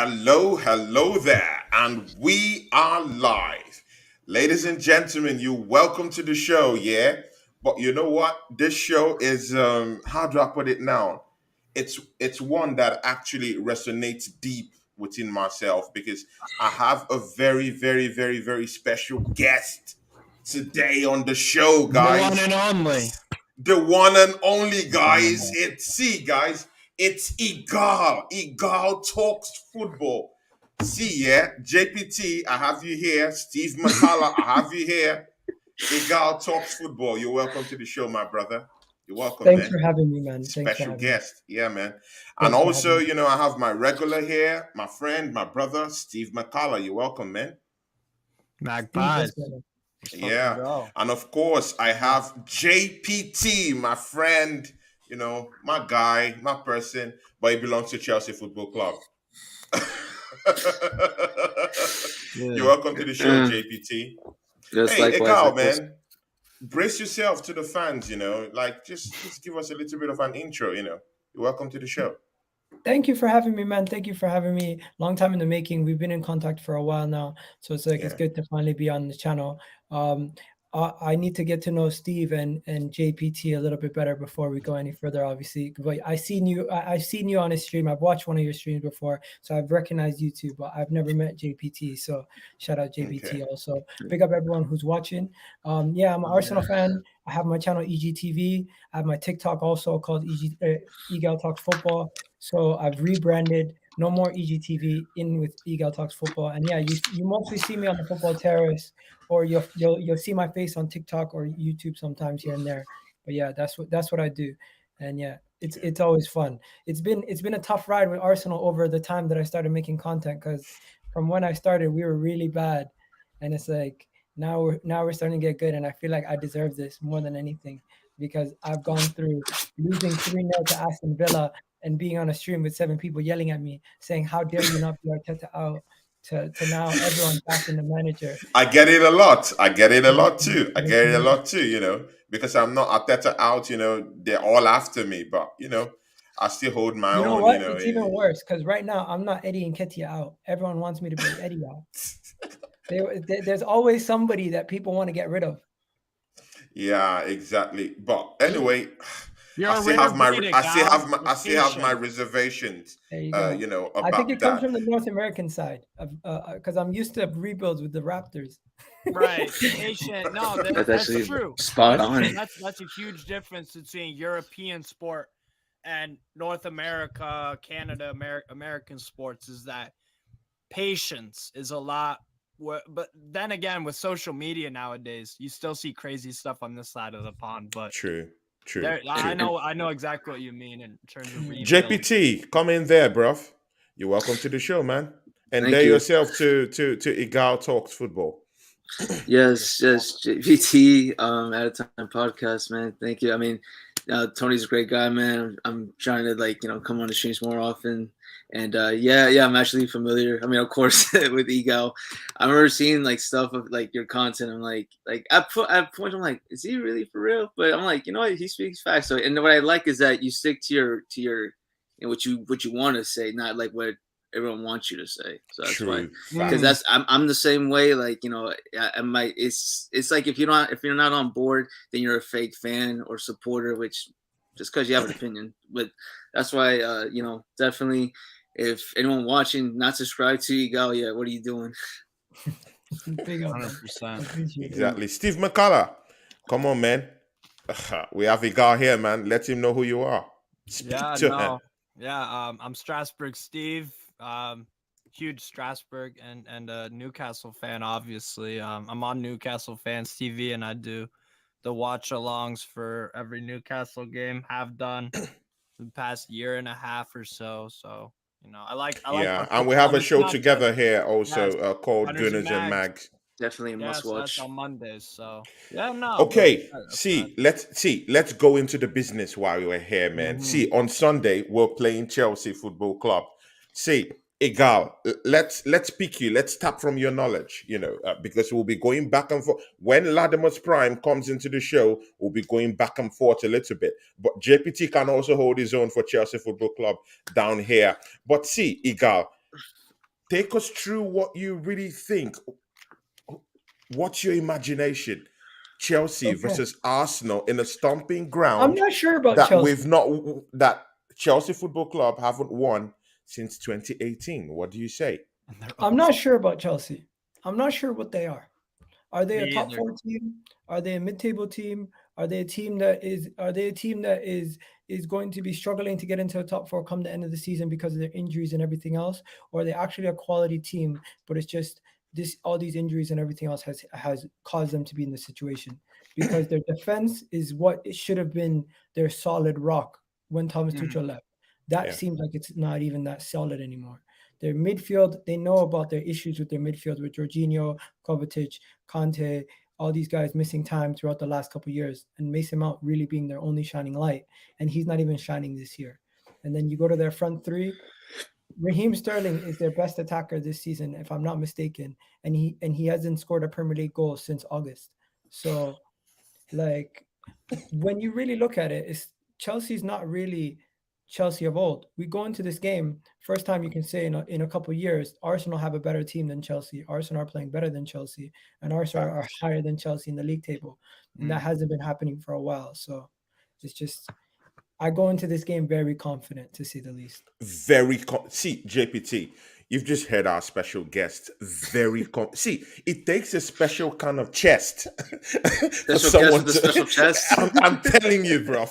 Hello there, and we are live. Ladies and gentlemen, you welcome to the show, yeah? But you know what? This show is how do I put it now? It's one that actually resonates deep within myself because I have a very special guest today on the show, The one guys. and only. The one and only, guys. Guys, it's Egal. Egal talks football. See, yeah, JPT, I have you here. Steve McCullough, I have you here. Egal talks football. You're welcome to the show, my brother. You're welcome, Thanks man. for having me, man. Thanks for Special having me. guest. Yeah, man. And Thanks for also, having me. I have my regular here, my friend, my brother, Steve McCullough. You're welcome, man. Steve, Magpies. what's going on? Let's fucking Yeah. go. And of course, I have JPT, my friend, my guy, my person, but he belongs to Chelsea Football Club. You're welcome to the show, JPT. Just Hey, likewise, Egal, likewise. man. Brace yourself to the fans, like just give us a little bit of an intro, You're welcome to the show. Thank you for having me, man. Thank you for having me. Long time in the making. We've been in contact for a while now, so it's Yeah. good to finally be on the channel. I need to get to know Steve and JPT a little bit better before we go any further. Obviously, but I've seen you on a stream. I've watched one of your streams before, so I've recognized you too. But I've never met JPT. So shout out JPT. Okay. Also, big up everyone who's watching. Yeah, I'm an Arsenal fan. I have my channel EGTV. I have my TikTok also called Egal Talks Football. So I've rebranded. No more EGTV, in with Egal Talks Football. And yeah, you mostly see me on the Football Terrace, or you'll see my face on TikTok or YouTube sometimes here and there. But yeah, that's what I do. And yeah, it's always fun. It's been a tough ride with Arsenal over the time that I started making content, because from when I started we were really bad, and it's like now we're starting to get good, and I feel like I deserve this more than anything, because I've gone through losing 3-0 to Aston Villa and being on a stream with 7 people yelling at me saying, "How dare you not be Arteta out?" to now everyone backing the manager. I get it a lot too. I get it a lot too, because I'm not Arteta out, they're all after me, but I still hold my You know own, what? It's even worse, because right now I'm not Eddie and Ketia out. Everyone wants me to be Eddie out. There's always somebody that people want to get rid of. Yeah, exactly. But anyway, You're I a still rare have my breed, I still Egal. have my I still have my reservations. There you go. About I think it comes that. from the North American side, because I'm used to rebuilds with the Raptors. Right. Patient. No, that's actually true. spot That's on. true. That's a huge difference between European sport and North America, Canada, American sports, is that patience is a lot. But then again, with social media nowadays, you still see crazy stuff on this side of the pond. But True. I know exactly what you mean in terms of rebuild. JPT, come in there, bruv. You're welcome to the show, man. And Thank dare you. yourself to Egal Talks Football. Yes, JVT, at a time podcast, man. Thank you. I mean, Tony's a great guy, man. I'm trying to come on the streams more often. And yeah, I'm actually familiar. I mean, of course, with Egal. I remember seeing stuff of your content. I'm like at point I'm like, is he really for real? But I'm like, you know what, he speaks facts. So, and what I like is that you stick to your what you want to say, not like what everyone wants you to say. So that's why, because I'm the same way. It's like if you're not on board, then you're a fake fan or supporter, which just because you have an opinion. But that's why definitely, if anyone watching not subscribed to Egal yet, what are you doing? Big up, 100%. Exactly. Steve McCullough, come on, man. We have Egal here, man. Let him know who you are. Speak to him. Yeah, I'm Strasbourg Steve. Huge Strasbourg and a Newcastle fan, obviously. I'm on Newcastle Fans TV, and I do the watch-alongs for every Newcastle game. Have done the past year and a half or so. So I like. Yeah, and we have a show together here also called Gunners Gunners and Mags. Definitely a must watch. That's on Mondays. So yeah, no. Okay, let's go into the business while we're here, man. See, on Sunday we're playing Chelsea Football Club. See, Egal, let's pick you. Let's tap from your knowledge, because we'll be going back and forth. When Latimer's Prime comes into the show, we'll be going back and forth a little bit. But JPT can also hold his own for Chelsea Football Club down here. But see, Egal, take us through what you really think. What's your imagination? Chelsea versus Arsenal in a stomping ground. I'm not sure about that Chelsea. that Chelsea Football Club haven't won since 2018. What do you say? I'm not sure about Chelsea. I'm not sure what they are. Are they a Me top either. 4 team? Are they a mid-table team? Are they a team that is going to be struggling to get into a top 4 come the end of the season because of their injuries and everything else? Or are they actually a quality team, but it's just all these injuries and everything else has caused them to be in this situation? Because their defense is what it should have been their solid rock when Thomas Tuchel left. That seems like it's not even that solid anymore. Their midfield, they know about their issues with their midfield with Jorginho, Kovacic, Conte, all these guys missing time throughout the last couple of years, and Mason Mount really being their only shining light, and he's not even shining this year. And then you go to their front three. Raheem Sterling is their best attacker this season, if I'm not mistaken, and he hasn't scored a Premier League goal since August. So, like, when you really look at it, Chelsea's not really Chelsea of old. We go into this game, first time you can say in a couple of years, Arsenal have a better team than Chelsea. Arsenal are playing better than Chelsea, and Arsenal are higher than Chelsea in the league table. And that hasn't been happening for a while. So it's just, I go into this game very confident, to say the least. See, JPT, you've just heard our special guest. See, it takes a special kind of chest for someone to. Special chest. I'm telling you, bro.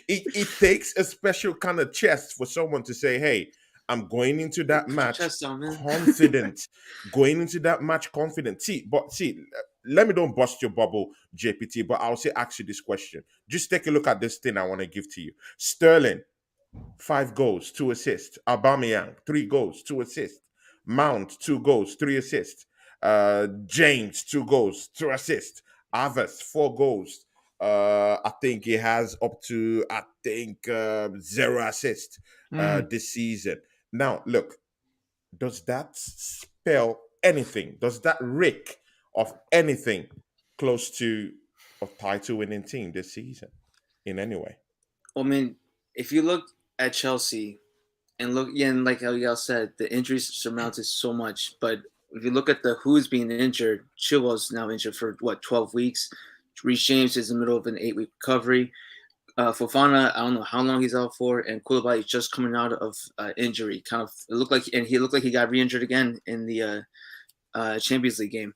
It takes a special kind of chest for someone to say, "Hey, I'm going into that match confident." Going into that match confident. See, let me don't bust your bubble, JPT, but I'll ask you this question. Just take a look at this thing I want to give to you. Sterling, 5 goals, 2 assists. Aubameyang, 3 goals, 2 assists. Mount, 2 goals, 3 assists. James, 2 goals, 2 assists. Havertz, 4 goals. I think he has up to 0 assists this season. Now, look, does that spell anything? Does that reek of anything close to a title-winning team this season in any way? Well, I mean, if you look at Chelsea and like how y'all said, the injuries surmounted so much. But if you look at who's being injured, Chilwell's now injured for 12 weeks. Reece James is in the middle of an 8-week recovery. Fofana, I don't know how long he's out for, and Koulibaly is just coming out of injury. He looked like he got re-injured again in the Champions League game.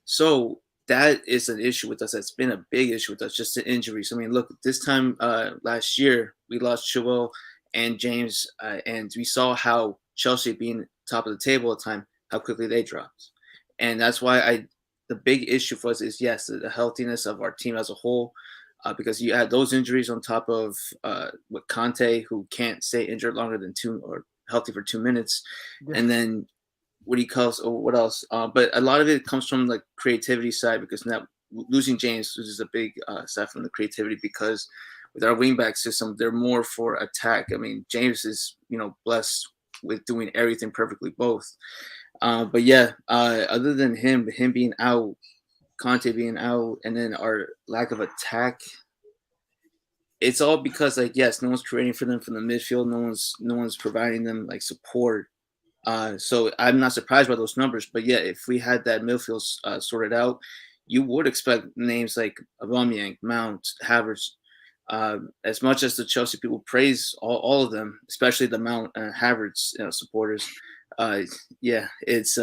So that is an issue with us. That's been a big issue with us, just the injuries. I mean, look, this time last year, we lost Chilwell and James, and we saw how Chelsea being top of the table at the time, how quickly they dropped. And that's why the big issue for us is, yes, the healthiness of our team as a whole, because you had those injuries on top of with Conte, who can't stay injured longer than 2 or healthy for 2 minutes. Yeah. And then what else? But a lot of it comes from like creativity side, because now losing James is a big side from the creativity, because with our wingback system, they're more for attack. I mean, James is, blessed with doing everything perfectly both. But yeah, other than him being out, Conte being out, and then our lack of attack, it's all because, like, yes, no one's creating for them from the midfield. No one's providing them like support. So I'm not surprised by those numbers. But yeah, if we had that midfield sorted out, you would expect names like Aubameyang, Mount, Havertz. As much as the Chelsea people praise all of them, especially the Mount and Havertz supporters, yeah, it's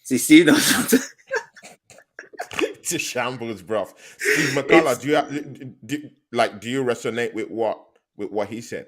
see those. It's a shambles, bro. Steve McCullough, do you resonate with what he said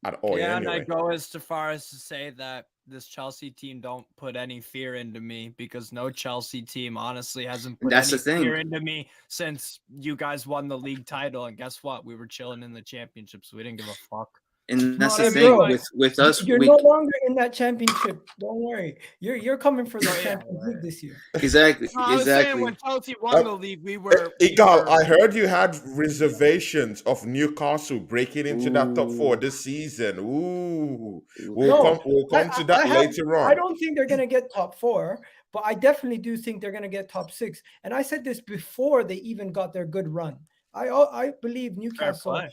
at all? Yeah, anyway? And I go as far as to say that this Chelsea team don't put any fear into me, because no Chelsea team honestly hasn't put any fear into me since you guys won the league title. And guess what? We were chilling in the championship, so we didn't give a fuck. And that's the thing with us. You're no longer in that championship. Don't worry. You're coming for the Champions League this year. Exactly. I was saying when Chelsea won the league, we were. Egal, I heard you had reservations of Newcastle breaking into that top 4 this season. Ooh, we'll come to that later on. I don't think they're gonna get top 4, but I definitely do think they're gonna get top 6. And I said this before they even got their good run. I believe Fair Newcastle. play.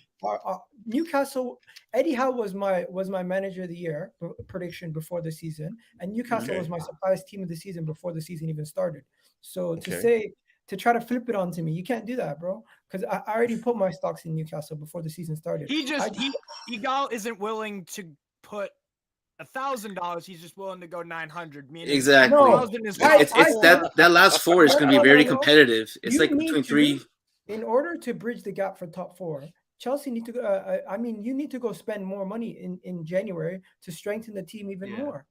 Newcastle. Eddie Howe was my manager of the year prediction before the season, and Newcastle was Okay. my surprise team of the season before the season even started. So Okay. to try to flip it onto me, you can't do that, bro. Because I already put my stocks in Newcastle before the season started. Egal isn't willing to put $1,000. He's just willing to go 900. Meaning Exactly. No, 1,000 is It's top that last four is going to be very No. competitive. It's You like need between to- three. In order to bridge the gap for top four, Chelsea need to go. You need to go spend more money in January to strengthen the team even more.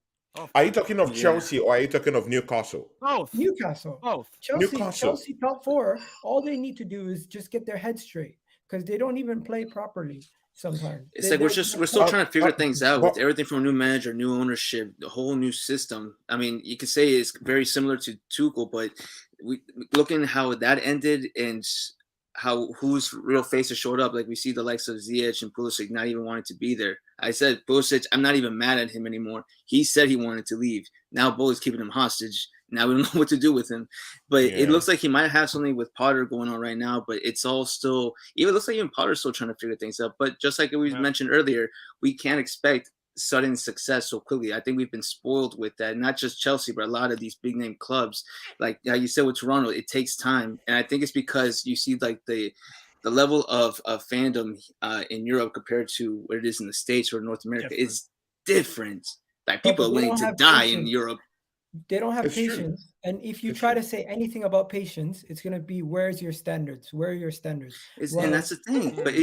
Are you talking of Chelsea or are you talking of Newcastle? Both. Newcastle. Both. Chelsea top four. All they need to do is just get their head straight because they don't even play properly sometimes. It's like we're still trying to figure things out but- with everything from a new manager, new ownership, the whole new system. I mean, you could say it's very similar to Tuchel, but we looking how that ended and how whose real faces showed up. Like we see the likes of Ziyech and Pulisic not even wanting to be there. I said Pulisic, I'm not even mad at him anymore. He said he wanted to leave. Now Bo is keeping him hostage. Now we don't know what to do with him. But it looks like he might have something with Potter going on right now, but it's all still even looks like even Potter's still trying to figure things out. But just like we mentioned earlier, we can't expect sudden success so quickly. I think we've been spoiled with that. Not just Chelsea, but a lot of these big name clubs. Like you said with Toronto, it takes time. And I think it's because you see like the level of fandom in Europe compared to what it is in the States or North America is different. Like people are willing to die in Europe. They don't have It's true. patience. And if you try to say anything about patience, it's going to be, where's your standards? Where are your standards? And that's the thing. But,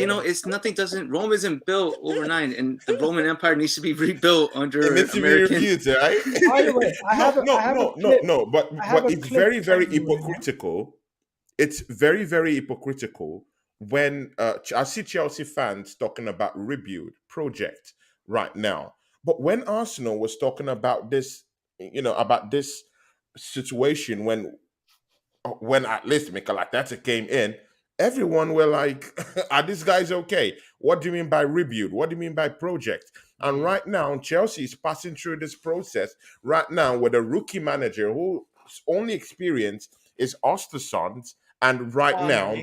Rome isn't built overnight. And the Roman Empire needs to be rebuilt under It needs to be American. reviewed, right? By the way, But it's very, very hypocritical. It's very, very hypocritical when I see Chelsea fans talking about rebuild project right now. But when Arsenal was talking about this, about this situation when at least Mikel Arteta came in, everyone were like, are these guys okay? What do you mean by rebuild? What do you mean by project? And right now, Chelsea is passing through this process right now with a rookie manager whose only experience is Ostersons and right now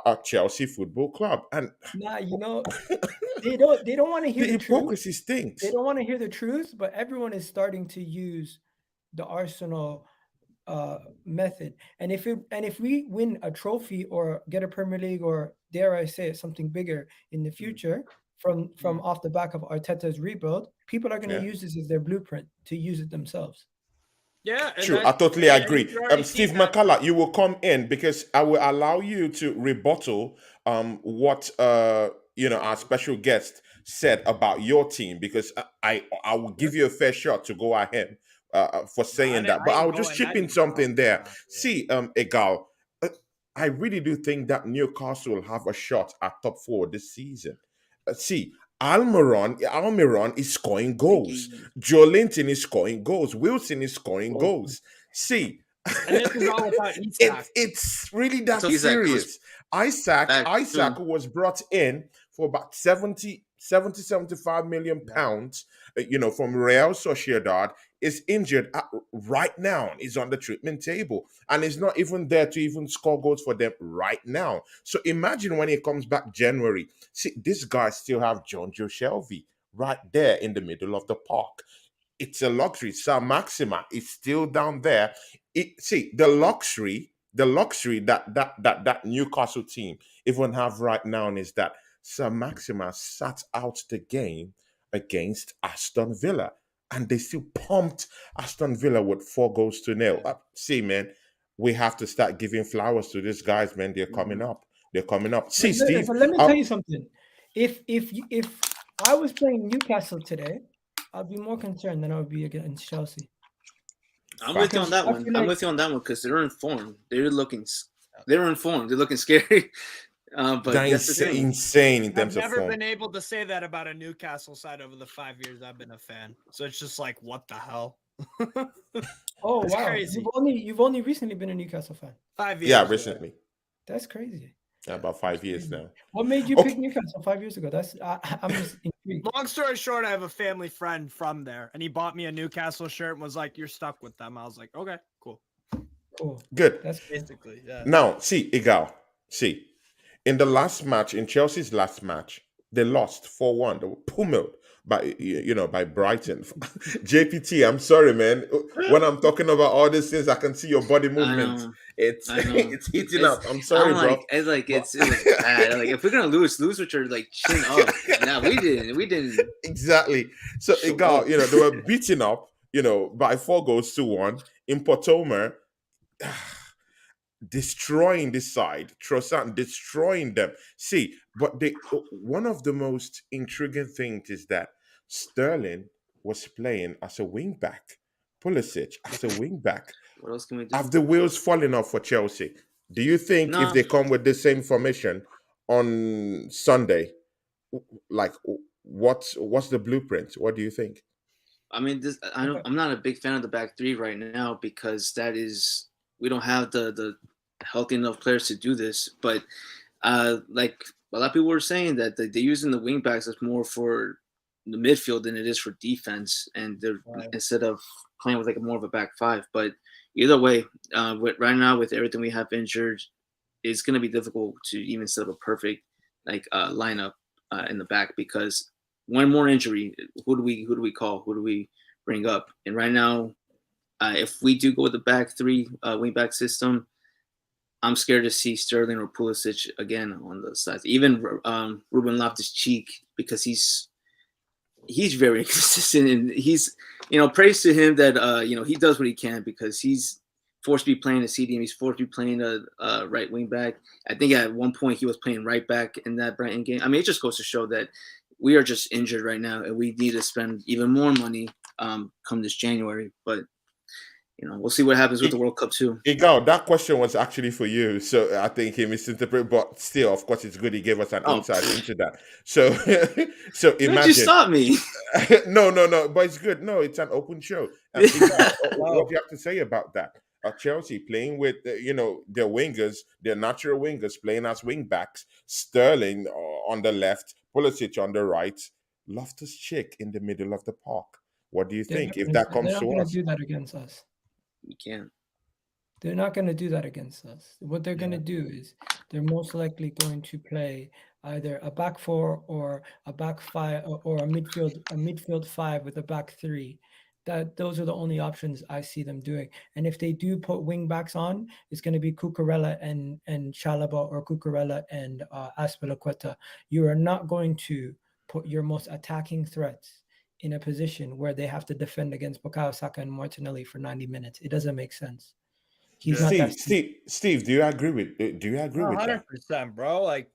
a Chelsea Football Club. And they don't want to hear the hypocrisy truth. stinks. They don't want to hear the truth, but everyone is starting to use the Arsenal method. And if we win a trophy or get a Premier League or dare I say it, something bigger in the future from off the back of Arteta's rebuild, people are going to use this as their blueprint to use it themselves. Yeah, true. I totally agree. Steve McCullough, you will come in because I will allow you to rebuttal what our special guest said about your team, because I will give you a fair shot to go ahead for saying that. But I'll just chip in something there. See, Egal, I really do think that Newcastle will have a shot at top 4 this season. See, Almiron is scoring goals. Joe Linton is scoring goals. Wilson is scoring goals. See, and this is all without Isak. It's really that serious. Isak was brought in for about 75 million pounds, from Real Sociedad, is injured right now. He's on the treatment table and is not even there to even score goals for them right now. So imagine when he comes back January. See, this guy still have John Joe Shelby right there in the middle of the park. It's a luxury. Sam Maxima is still down there. The luxury that Newcastle team even have right now is that Sam Maxima sat out the game against Aston Villa, and they still pumped Aston Villa with 4-0. See, man, we have to start giving flowers to these guys, man. They're coming up. See, Steve. But let me tell you something. If I was playing Newcastle today, I'd be more concerned than I would be against Chelsea. I'm with you on that one. I'm with you on that one because they're in form. They're in form. They're looking scary. But that's insane in terms of form. I've never been able to say that about a Newcastle side over the 5 years I've been a fan. So it's just like, what the hell? Oh, wow. Crazy. You've only recently been a Newcastle fan. 5 years. Yeah, recently. That's crazy. Yeah, about 5 years now. What made you pick Newcastle 5 years ago? I'm just intrigued. Long story short, I have a family friend from there, and he bought me a Newcastle shirt and was like, "You're stuck with them." I was like, "Okay, cool." Cool. Good. That's basically, yeah. Now, see, Egal. See, in the last match, in Chelsea's last match, they lost 4-1. They were pummeled by by Brighton. JPT, I'm sorry, man. When I'm talking about all these things, I can see your body movements. It's I know. it's heating up. I'm sorry, I'm bro. like, it's like it was bad. Like if we're gonna lose with your like chin up. Nah, we didn't. Exactly. So Show Egal, up. they were beaten up, by 4-1 in Potomer, destroying this side, Trossard destroying them. See, but one of the most intriguing things is that Sterling was playing as a wing back, Pulisic as a wing back. What else can we do? Have the wheels fallen off for Chelsea? Do you think if No. they come with the same formation on Sunday, like what's the blueprint? What do you think? I mean, I'm not a big fan of the back three right now because we don't have the healthy enough players to do this. But like a lot of people were saying that they're using the wing backs as more for the midfield than it is for defense, and they're instead of playing with like more of a back five. But either way, right now with everything we have injured, it's going to be difficult to even set up a perfect lineup in the back because one more injury, who do we call? Who do we bring up? And right now, if we do go with the back three wing back system, I'm scared to see Sterling or Pulisic again on the sides. Even Ruben Loftus-Cheek, because he's very inconsistent, and he's praise to him that he does what he can because he's forced to be playing a CDM. He's forced to be playing a right wing back. I think at one point he was playing right back in that Brighton game. I mean, it just goes to show that we are just injured right now, and we need to spend even more money come this January. But we'll see what happens with the World Cup too. Egal, that question was actually for you, so I think he misinterpreted. But still, of course, it's good he gave us an insight into that. So, so imagine. You stop me. No, but it's good. No, it's an open show. Egal, what do you have to say about that? Chelsea playing with their wingers, their natural wingers playing as wing backs. Sterling on the left, Pulisic on the right, Loftus-Cheek in the middle of the park. What do you think if that comes to us? They're not going to do that against us. You can't. They're not going to do that against us. What they're going to do is they're most likely going to play either a back four or a back five or a midfield five with a back three. Those are the only options I see them doing. And if they do put wing backs on, it's going to be Cucurella and Chalaba or Cucurella and Azpilicueta. You are not going to put your most attacking threats in a position where they have to defend against Bukayo Saka and Martinelli for 90 minutes. It doesn't make sense. He's not that Steve, do you agree with that? 100%, bro. Like,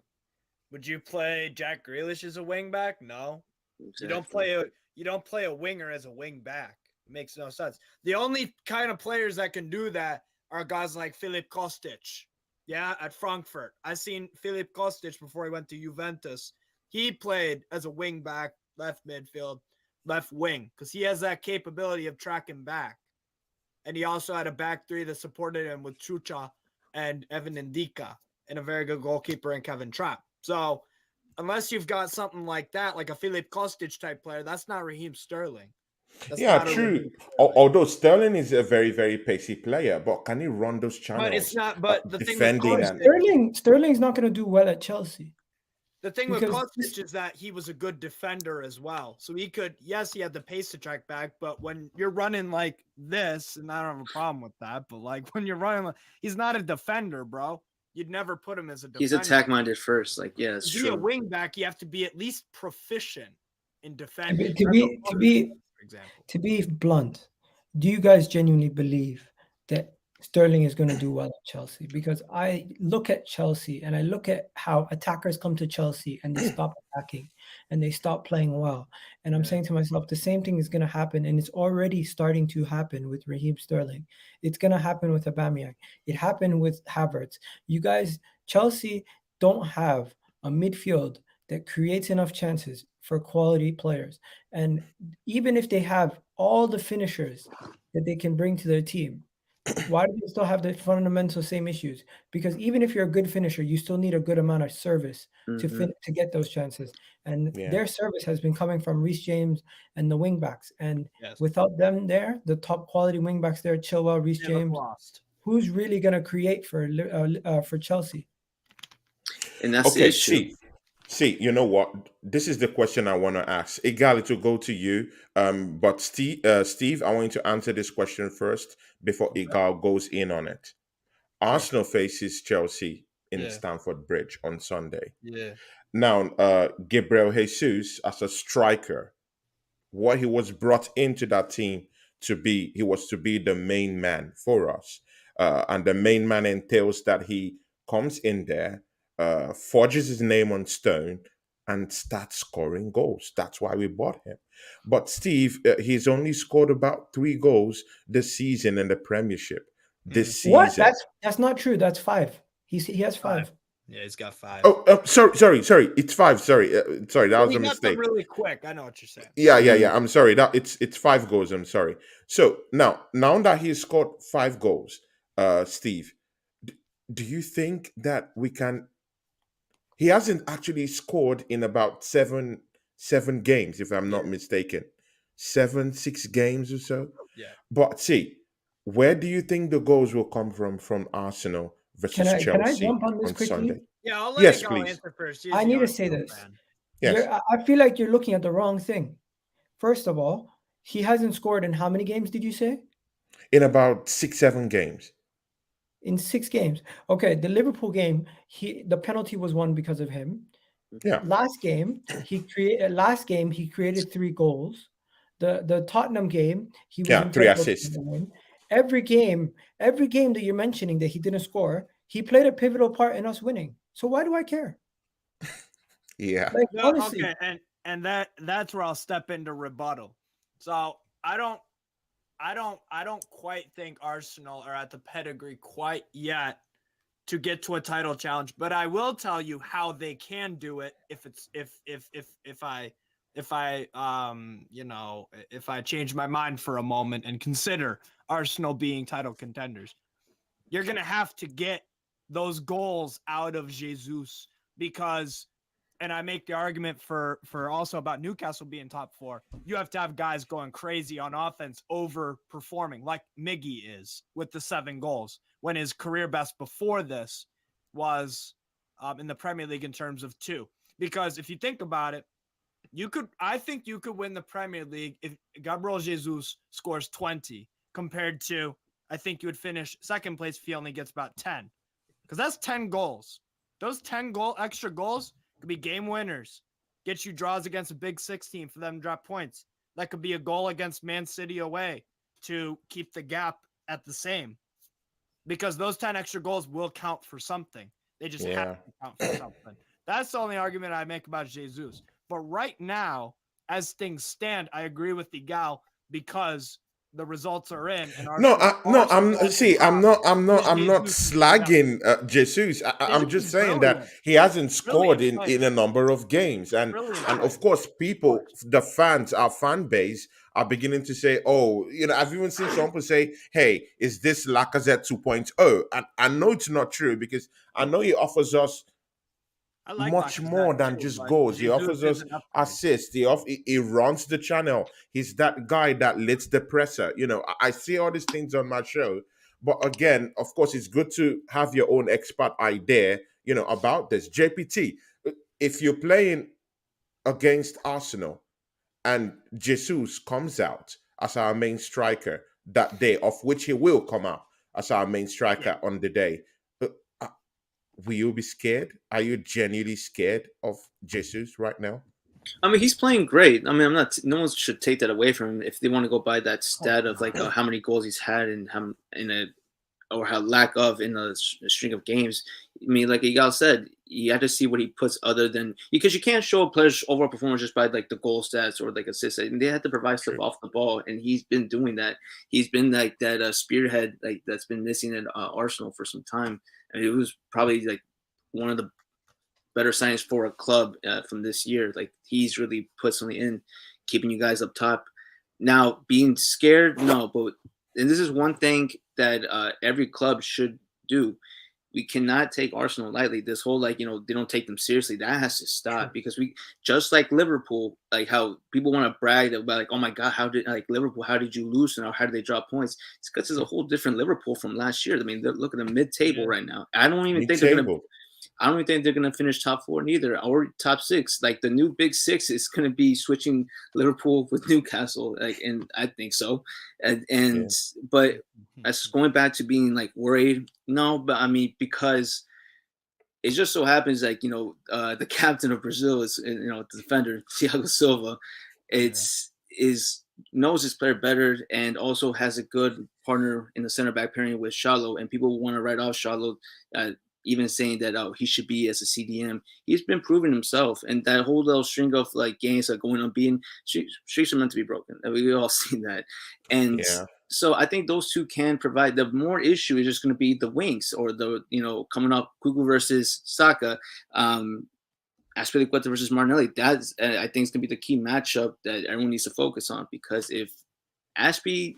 would you play Jack Grealish as a wing back? No. Exactly. You don't play a winger as a wing back. It makes no sense. The only kind of players that can do that are guys like Filip Kostic. Yeah, at Frankfurt. I seen Filip Kostic before he went to Juventus. He played as a wing back, left midfield, left wing, because he has that capability of tracking back. And he also had a back three that supported him with Chucha and Evan Ndika and a very good goalkeeper in Kevin Trapp. So unless you've got something like that, like a Filip Kostic type player, that's not Raheem Sterling. That's true. Although Sterling is a very, very pacey player, but can he run those channels? But it's not. But the defending thing with Sterling's not going to do well at Chelsea. The thing with Kostic is that he was a good defender as well. So he could, yes, he had the pace to track back, but when you're running like this, and I don't have a problem with that, but like when you're running, he's not a defender, bro. You'd never put him as a defender. He's attack-minded first. Like, yeah, it's true. To be a wing back, you have to be at least proficient in defending. To be blunt, do you guys genuinely believe that Sterling is going to do well at Chelsea? Because I look at Chelsea and I look at how attackers come to Chelsea and they stop attacking and they stop playing well. And I'm saying to myself, the same thing is going to happen, and it's already starting to happen with Raheem Sterling. It's going to happen with Aubameyang. It happened with Havertz. You guys, Chelsea don't have a midfield that creates enough chances for quality players. And even if they have all the finishers that they can bring to their team, why do they still have the fundamental same issues? Because even if you're a good finisher, you still need a good amount of service to get those chances. And their service has been coming from Reece James and the wingbacks. And without them there, the top quality wingbacks there, Chilwell, Reece James, who's really going to create for Chelsea? and that's the Okay, issue. see, you know what? This is the question I want to ask. Egal, it will go to you. But Steve, I want you to answer this question first before Egal goes in on it. Arsenal faces Chelsea in Yeah. Stamford Bridge on Sunday. Yeah. Now, Gabriel Jesus as a striker, what he was brought into that team to be, he was to be the main man for us. And the main man entails that he comes in there, forges his name on stone, and starts scoring goals. That's why we bought him. But Steve, he's only scored about 3 goals this season in the Premiership. This What? season. That's not true. That's 5. He has 5. Yeah, he's got 5. Oh, sorry. It's 5. Sorry, that was he a got mistake. them really quick. I know what you're saying. Yeah. I'm sorry. That it's 5 goals. I'm sorry. So now that he's scored 5 goals, Steve, do you think that we can? He hasn't actually scored in about seven games, if I'm not mistaken. 6 games or so. Yeah. But see, where do you think the goals will come from Arsenal versus Can I Chelsea jump on this on quickly? Sunday? Yeah, I'll let Yes, Egal please. answer first. I need to say this. Yes. I feel like you're looking at the wrong thing. First of all, he hasn't scored in how many games did you say? In about 6-7 games. In 6 games. Okay, the Liverpool game, the penalty was won because of him. Yeah. Last game, he created 3 goals. The Tottenham game, he was 3 integral to assists. the win. Every game that you're mentioning that he didn't score, he played a pivotal part in us winning. So why do I care? Yeah. Like, No, honestly, okay, and that's where I'll step into rebuttal. So I don't quite think Arsenal are at the pedigree quite yet to get to a title challenge, but I will tell you how they can do it if I change my mind for a moment and consider Arsenal being title contenders. You're gonna have to get those goals out of Jesus because, and I make the argument for also about Newcastle being top 4. You have to have guys going crazy on offense, overperforming like Miggy is with the 7 goals when his career best before this was in the Premier League in terms of 2. Because if you think about it, I think you could win the Premier League if Gabriel Jesus scores 20 compared to, I think you would finish second place if he only gets about 10. Because that's 10 goals. Those 10 extra goals could be game winners, get you draws against a big 6 team for them to drop points. That could be a goal against Man City away to keep the gap at the same. Because those 10 extra goals will count for something. They just have to count for something. That's the only argument I make about Jesus. But right now, as things stand, I agree with Egal because the results are in. And I'm not slagging Jesus. I'm just saying that he hasn't scored in a number of games, and of course, people, the fans, our fan base, are beginning to say, "Oh, I've even seen some people say, hey, is this Lacazette 2.0?" And I know it's not true because I know he offers us much more than just goals. He offers us assists. He runs the channel. He's that guy that lets the presser. I see all these things on my show, but again, of course, it's good to have your own expert idea, about this. JPT, if you're playing against Arsenal and Jesus comes out as our main striker that day, of which he will come out as our main striker on the day, will you be scared? Are you genuinely scared of Jesus right now? I mean, he's playing great. I mean, I'm not. No one should take that away from him if they want to go by that stat of like how many goals he's had and how lack of in a string of games. I mean, like Egal said, you have to see what he puts other than because you can't show a player's overall performance just by like the goal stats or like assists. And they have to provide stuff off the ball, and he's been doing that. He's been like that spearhead like that's been missing at Arsenal for some time. And it was probably like one of the better signings for a club from this year. Like he's really put something in, keeping you guys up top. Now being scared, no, and this is one thing that every club should do. We cannot take Arsenal lightly. This whole they don't take them seriously. That has to stop because we just like Liverpool, like how people want to brag about like, oh my God, how did you lose and how did they drop points? It's because it's a whole different Liverpool from last year. I mean, look at the mid-table right now. I don't even think they're gonna. I don't even think they're going to finish top 4 neither, or top 6. Like the new big 6 is going to be switching Liverpool with Newcastle, like, and I think so. But as going back to being like worried, no, but I mean, because it just so happens like, the captain of Brazil is, the defender, Thiago Silva, knows his player better and also has a good partner in the center back pairing with Charlo, and people want to write off Charlo, even saying that he should be as a CDM. He's been proving himself, and that whole little string of like games that going unbeaten, streaks are meant to be broken. We all seen that, and so I think those two can provide. The more issue is just going to be the wings, or the coming up Cuckoo versus Saka. Azpilicueta versus Martinelli, that's I think is going to be the key matchup that everyone needs to focus on, because if Aspi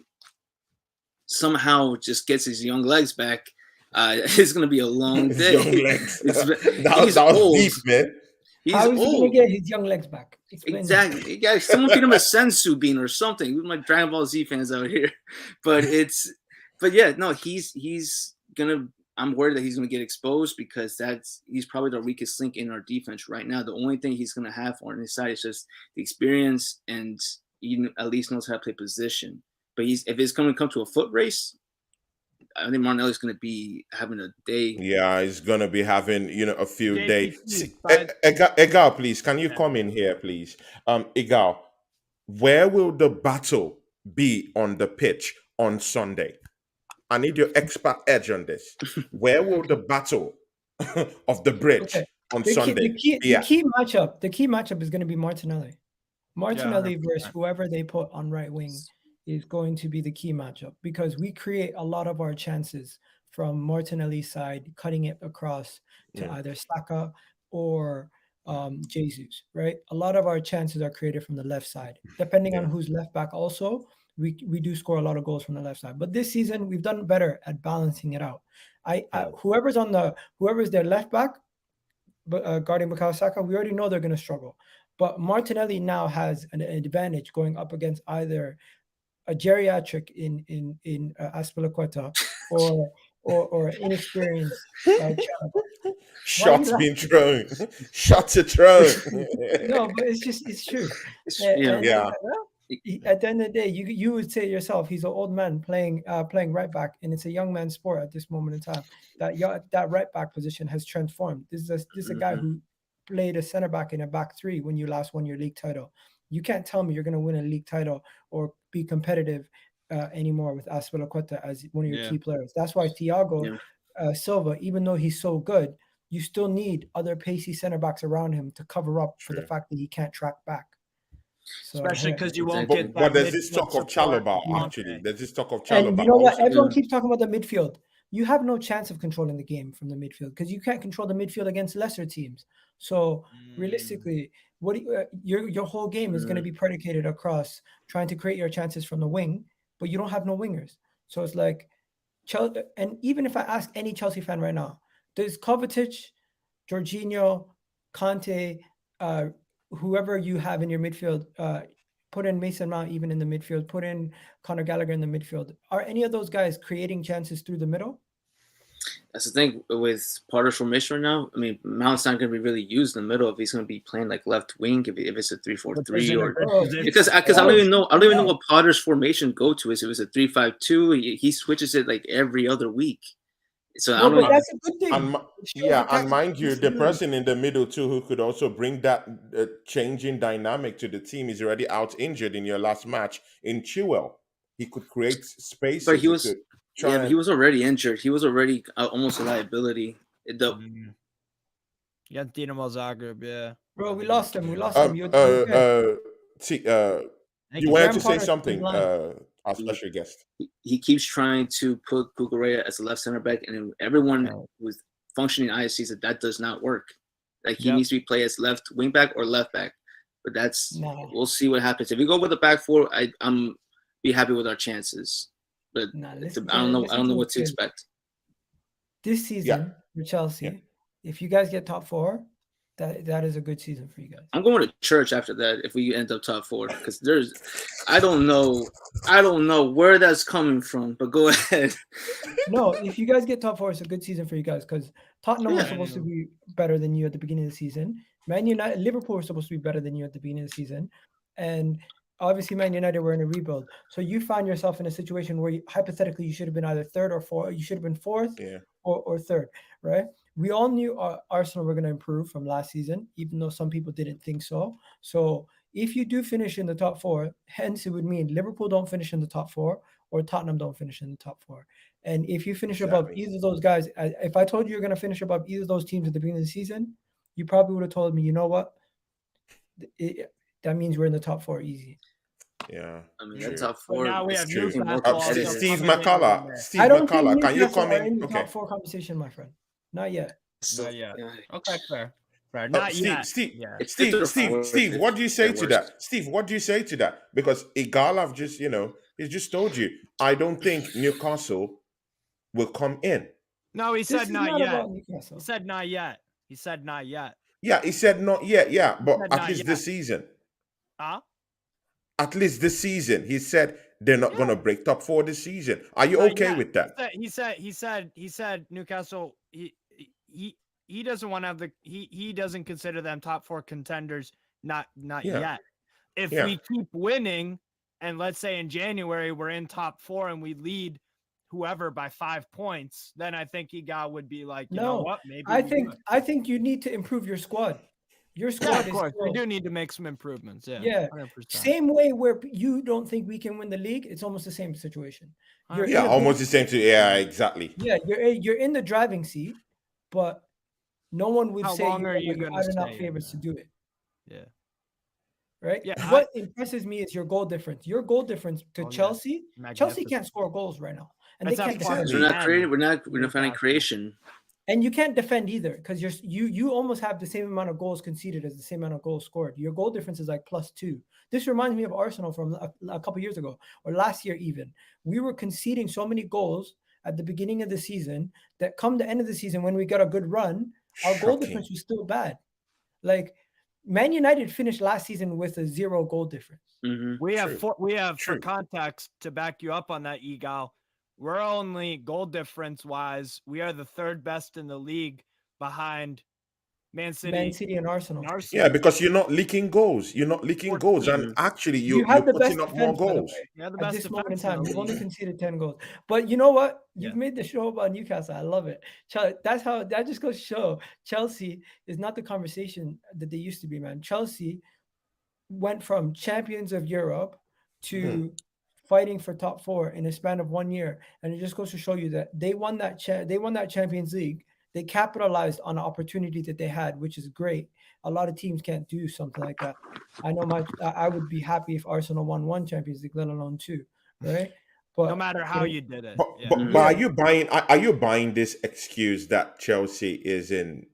somehow just gets his young legs back, it's going to be a long day. Young legs. That was old. deep, man. How is he going to get his young legs back? Explain exactly. Yeah, someone feed him a sensu bean or something. We're my Dragon Ball Z fans out here, but he's gonna. I'm worried that he's going to get exposed, because he's probably the weakest link in our defense right now. The only thing he's going to have on his side is just the experience, and he at least knows how to play position. But if it's going to come to a foot race, I think Martinelli's going to be having a day. Yeah, he's going to be having, a few days. Egal, please, can you come in here, please? Egal, where will the battle be on the pitch on Sunday? I need your expert edge on this. Where will the battle of the bridge on Sunday be? The key matchup is going to be Martinelli. Martinelli versus whoever they put on right wing is going to be the key matchup, because we create a lot of our chances from Martinelli's side, cutting it across to either Saka or Jesus, right? A lot of our chances are created from the left side. Depending on who's left back also, we do score a lot of goals from the left side. But this season, we've done better at balancing it out. Whoever's their left back, guarding Bukayo Saka, we already know they're going to struggle. But Martinelli now has an advantage going up against either a geriatric in Azpilicueta or inexperienced. Shots being thrown. Shots are thrown. No, but it's true. At the end of the day, you would say yourself, he's an old man playing right back, and it's a young man's sport at this moment in time. That right back position has transformed. This is a guy who played a center back in a back 3 when you last won your league title. You can't tell me you're going to win a league title or be competitive anymore with Azpilicueta as one of your key players. That's why Thiago Silva, even though he's so good, you still need other pacey center backs around him to cover up for the fact that he can't track back. So, especially because you won't get. But there's this talk of Chalobah, actually. There's this talk of Chalobah. And you know what? Everyone keeps talking about the midfield. You have no chance of controlling the game from the midfield, because you can't control the midfield against lesser teams. So realistically, your whole game is going to be predicated across trying to create your chances from the wing, but you don't have no wingers. So it's like Chelsea. And even if I ask any Chelsea fan right now, does Kovacic, Jorginho, Conte, whoever you have in your midfield, put in Mason Mount even in the midfield, put in Conor Gallagher in the midfield, are any of those guys creating chances through the middle? That's the thing with Potter's formation right now. I mean, Mount's not going to be really used in the middle if he's going to be playing like left wing, if it's a 3-4-3 or because I don't even know what Potter's formation go to is. If it's a 3-5-2, he switches it like every other week. So I don't know. That's a good thing. And mind you, the person in the middle too who could also bring that changing dynamic to the team is already out injured in your last match in Chilwell. He could create space, but he was already injured. He was already almost a liability. Yeah, Dinamo Zagreb. Bro, we lost him. You wanted to say something, our special guest. He keeps trying to put Cucurella as a left center back, and everyone who's functioning eyes sees that does not work. Like he needs to be played as left wing back or left back. But we'll see what happens. If we go with the back 4, I'm be happy with our chances. But I don't know what to expect. This season for Chelsea, if you guys get top 4, that is a good season for you guys. I'm going to church after that if we end up top 4, because I don't know where that's coming from, but go ahead. No, if you guys get top 4, it's a good season for you guys, because Tottenham was Yeah. supposed to be better than you at the beginning of the season. Man United, Liverpool was supposed to be better than you at the beginning of the season, and obviously Man United were in a rebuild. So you found yourself in a situation where hypothetically you should have been either third or fourth. You should have been fourth Yeah. or third, right? We all knew Arsenal were going to improve from last season, even though some people didn't think so. So if you do finish in the top four, hence it would mean Liverpool don't finish in the top four or Tottenham don't finish in the top four. And if you finish above Exactly. either of those guys, if I told you you're going to finish above either of those teams at the beginning of the season, you probably would have told me, you know what? That means we're in the top four easy. Yeah. I mean, True. that top But four. now we is have getting more Newcastle also competitive. Steve coming in McCullough. there. Steve I don't think McCullough, can you Newcastle come are in? in the Okay. top four conversation, my friend. Not yet. So, Not yet. yeah. Okay, fair. Not yet. Steve, Yeah. It's Steve, fifth or Steve, fourth Steve, if what do you say they're to worse. that? Steve, what do you say to that? Because Egal have just, he's just told you, I don't think Newcastle will come in. No, he This said is not not yet. about Newcastle. He said not yet. He said not yet. Yeah, he said not yet, yeah, but said at not least yet. this season. Huh? At least this season, he said they're not going to break top four this season. Are you Not okay yet. with that? He said Newcastle. He doesn't want to have he doesn't consider them top four contenders. Not Yeah. yet. If Yeah. we keep winning, and let's say in January we're in top four and we lead whoever by 5 points, then I think Egal would be like, you know No, what? Maybe I we think do it. I think you need to improve your squad. Your Yeah, squad of is course we still, do need to make some improvements. Yeah, Yeah. 100%. same way where you don't think we can win the league. It's almost the same situation. You're Yeah, in a almost the good- same to, yeah, exactly. Yeah, you're in the driving seat, but no one would How say long are you like gonna out and out stay in favorites to there? do it, Yeah. right? Yeah, What impresses me is your goal difference. Your goal difference to Oh, yeah. Chelsea. Chelsea Magnificent. can't score goals right now, and It's they at can't plus defend. We're not 10. creating. We're not finding Newcastle. creation. And you can't defend either because you almost have the same amount of goals conceded as the same amount of goals scored. Your goal difference is like +2. This reminds me of Arsenal from a couple years ago or last year even. We were conceding so many goals at the beginning of the season that come the end of the season when we got a good run, our goal Shocking. difference was still bad. Like Man United finished last season with a 0 goal difference. Mm-hmm. We have True. for context to back you up on that, Egal. We're only goal difference wise, we are the third best in the league behind Man City and Arsenal. and Arsenal. Yeah, because you're not leaking goals. You're not leaking goals. 14. And actually, You you're have the best putting up more defense, by the goals. way. Yeah, the At best this moment in defense in time, the you've only league. conceded 10 goals. But you know what? You've Yeah. made the show about Newcastle. I love it. That just goes to show Chelsea is not the conversation that they used to be, man. Chelsea went from champions of Europe to fighting for top four in a span of 1 year. And it just goes to show you that they won that Champions League. They capitalized on an opportunity that they had, which is great. A lot of teams can't do something like that. I know I would be happy if Arsenal won 1 Champions League, let alone 2, right? But No matter how you did it. But, Yeah. but are you buying this excuse that Chelsea is in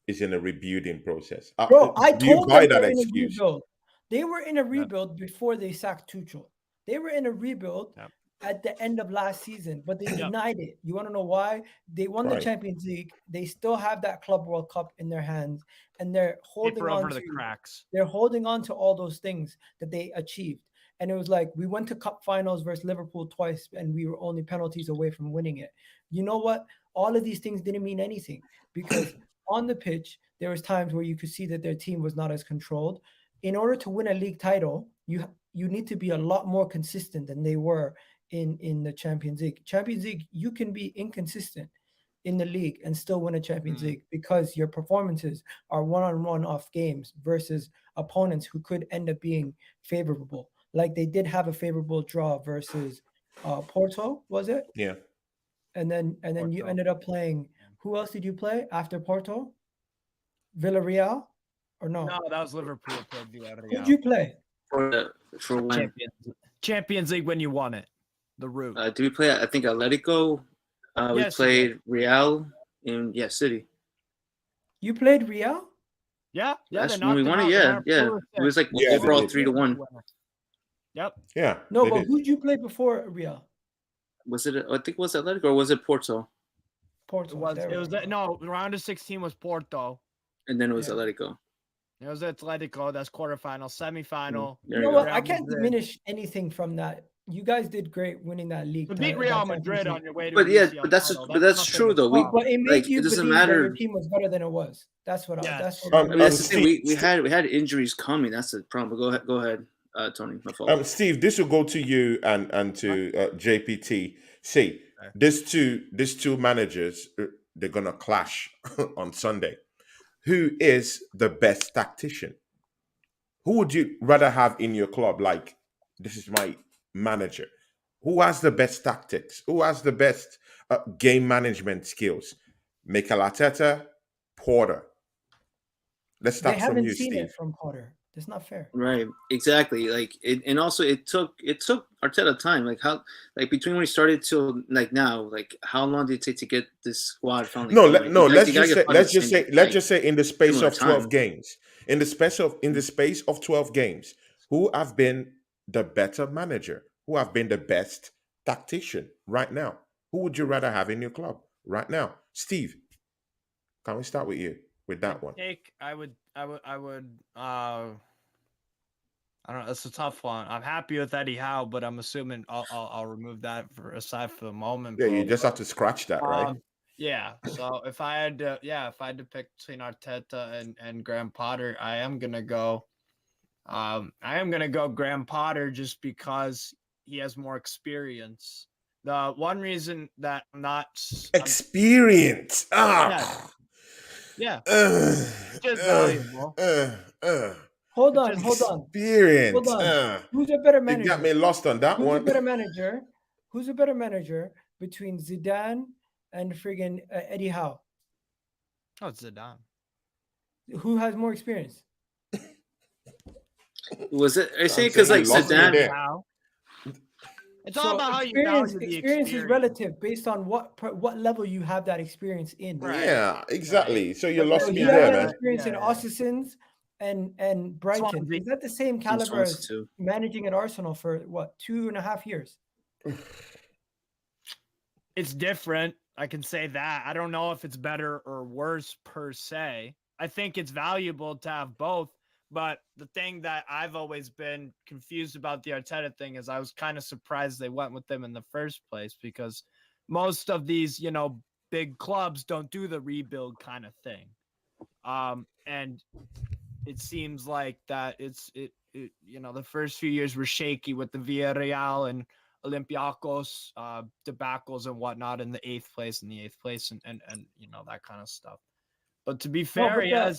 a rebuilding process? Bro, I Do you told buy them that they're in a excuse? rebuild. They were in a rebuild before they sacked Tuchel. They were in a rebuild Yep. at the end of last season, but they Yep. denied it. You want to know why? They won the Right. Champions League. They still have that Club World Cup in their hands, and they're holding Paper on over the to cracks. they're holding on to all those things that they achieved. And it was like we went to cup finals versus Liverpool twice, and we were only penalties away from winning it. You know what? All of these things didn't mean anything because on the pitch, there was times where you could see that their team was not as controlled. In order to win a league title, you need to be a lot more consistent than they were in the Champions League. Champions League, you can be inconsistent in the league and still win a Champions League because your performances are one-on-one off games versus opponents who could end up being favorable. Like they did have a favorable draw versus Porto, was it? Yeah. And then you Porto. ended up playing. Who else did you play after Porto? Villarreal, or no? No, that was Liverpool played Villarreal. Who'd you play? For when? Champions League when you won it. The route. Do we play? I think Atletico. We Yes, you played Real in City. You played Real? Yeah. That's they when we knocked won it. them out. Yeah. They were It was like Yeah, they overall did. 3-1. Yep. Yeah. No, they but did. who'd you play before Real? Was it? I think it was Atletico or was it Porto? Porto. It was no, round of 16 was Porto. And then it was Yeah. Atletico. It was Atletico. That's quarterfinal, semifinal. You know what? I can't diminish anything from that You guys did great winning that league. To beat that Real Champions Madrid League. on your way to But a yeah, UCL but that's title, that's nothing true to though. scoff. But it made like you it doesn't believe that your matter. team was better than it was. That's what. Yes. That's what. I mean, that's the thing. Steve, We had injuries coming. That's the problem. But go ahead, Tony. My fault. Steve, this will go to you and to JPT. See, Okay. these two managers, they're gonna clash on Sunday. Who is the best tactician? Who would you rather have in your club? Like, this is my manager. Who has the best tactics? Who has the best game management skills? Mikel Arteta, Porter. Let's They start from haven't you, seen Steve. it from Potter. That's not fair. Right, exactly. Like and also it took Arteta time. Like how, like between when he started till like now, like how long did it take to get this squad finally? No, going? let's You gotta just get say, Potter same, let's like, just say, in the space similar of 12 time. games, in the space of 12 games, who have been the better manager? Who have been the best tactician right now? Who would you rather have in your club right now? Steve, can we start with you with that one? I don't know. It's a tough one. I'm happy with Eddie Howe, but I'm assuming I'll remove that aside for the moment. Yeah, you bro. just have to scratch that, right? Yeah. So if I had to pick between Arteta and Graham Potter, I am gonna go Graham Potter just because he has more experience. The one reason that I'm not Experience. yeah, Uh, just valuable. Hold on. Experience. Who's a better You manager? got me lost on that Who's one. a better manager? Who's a better manager between Zidane and friggin' Eddie Howe? Oh, it's Zidane. Who has more experience? Was it? I say I'm because saying like you lost me Zidane. there. It's all about how you value the experience is relative based on what level you have that experience in. Right. Yeah, exactly. So you So lost So me he there, has that man. experience in Yeah. Ossisons and Brighton. Swansea. Is that the same caliber Swansea as too. managing at Arsenal for what, 2.5 years? It's different. I can say that. I don't know if it's better or worse per se. I think it's valuable to have both. But the thing that I've always been confused about the Arteta thing is I was kind of surprised they went with them in the first place, because most of these, big clubs don't do the rebuild kind of thing. And it seems like that the first few years were shaky with the Villarreal and Olympiacos debacles and whatnot in the 8th place and that kind of stuff. But to be fair,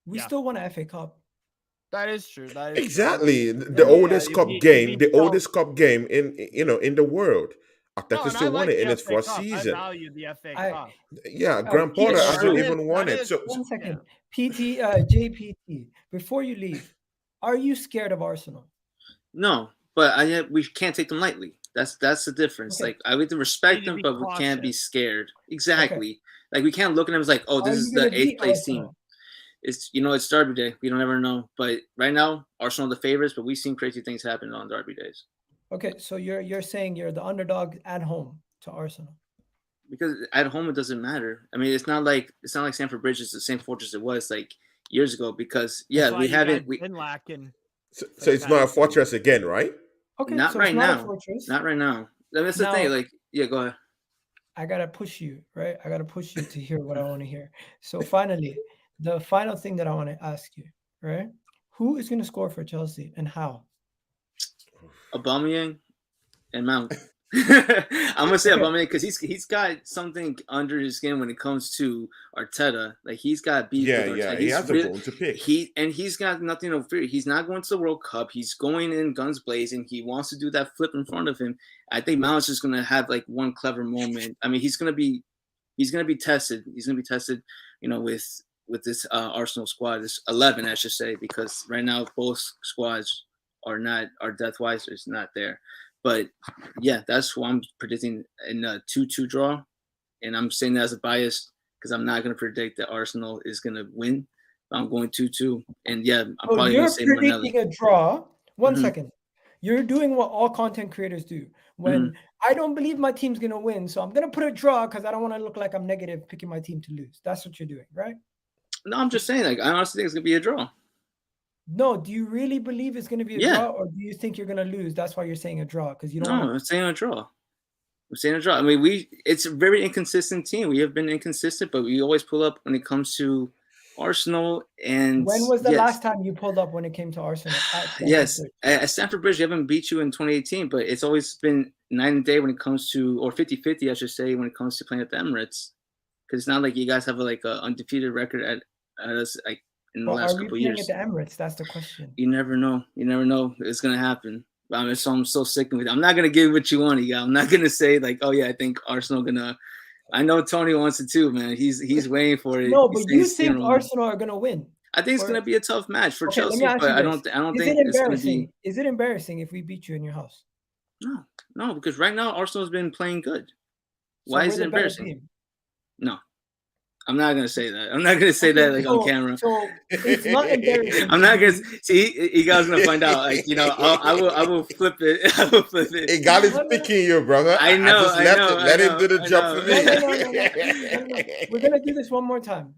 we still won an FA Cup. That is true. Exactly. The oldest cup game in the world. Arteta still won it in his first season. I value the FA Cup. Yeah, Graham Potter hasn't even won it. So 1 second. JPT, before you leave, are you scared of Arsenal? No, but we can't take them lightly. That's the difference. Okay. Like I would respect them, but we can't be scared. Exactly. Okay. Like we can't look at them as like, oh, this is the 8th place team. It's it's Derby Day. We don't ever know. But right now, Arsenal are the favorites, but we've seen crazy things happen on Derby days. Okay, so you're saying you're the underdog at home to Arsenal. Because at home it doesn't matter. I mean, it's not like Stamford Bridge is the same fortress it was like years ago. Because we haven't been lacking. So it's not a fortress again, right? Okay, not so right now. Not right now. That's the thing. Like, yeah, go ahead. I gotta push you, right? I gotta push you to hear what I want to hear. So finally, the final thing that I want to ask you, right? Who is going to score for Chelsea and how? Aubameyang and Mount. I'm gonna say Aubameyang because he's got something under his skin when it comes to Arteta. Like he's got beef with Arteta. Yeah, he has a bone to pick. He's got nothing to fear. He's not going to the World Cup. He's going in guns blazing. He wants to do that flip in front of him. I think Mount's just gonna have like one clever moment. I mean, he's gonna be tested. He's gonna be tested, with this Arsenal squad, this 11, I should say, because right now both squads our depth wise is not there. But yeah, that's who I'm predicting in a 2-2 draw. And I'm saying that as a bias because I'm not going to predict that Arsenal is going to win. I'm going 2-2. And yeah, I'm probably going to say you're predicting a draw. One second. You're doing what all content creators do. When I don't believe my team's going to win, so I'm going to put a draw because I don't want to look like I'm negative picking my team to lose. That's what you're doing, right? No, I'm just saying, like, I honestly think it's going to be a draw. No, do you really believe it's going to be a Yeah. draw, or do you think you're going to lose? That's why you're saying a draw, because you don't. No, I'm saying a draw. I'm saying a draw. I mean, it's a very inconsistent team. We have been inconsistent, but we always pull up when it comes to Arsenal. And When was the last time you pulled up when it came to Arsenal? Yes, at Stamford Bridge, they haven't beat you in 2018, but it's always been night and day when it comes to, or 50-50, I should say, when it comes to playing at the Emirates. Because it's not like you guys have an undefeated record at us like in the last couple years. Are we playing at the Emirates? That's the question. You never know. You never know. It's gonna happen. But I'm so sick of it. I'm not gonna give what you want, Egal. I'm not gonna say like, oh yeah, I think Arsenal gonna. I know Tony wants it too, man. He's waiting for it. No, but you think Arsenal are gonna win? I think it's gonna be a tough match for Chelsea, but I don't think it's gonna be. Is it embarrassing if we beat you in your house? No, because right now Arsenal's been playing good. Why is it embarrassing? No. I'm not gonna say that. I'm not gonna say that on camera. So it's not embarrassing. I'm not gonna see. Egal's gonna find out. Like I will flip it. I will flip it. Egal is picking you, brother. I know. Let him do the job for me. No. We're gonna do this one more time.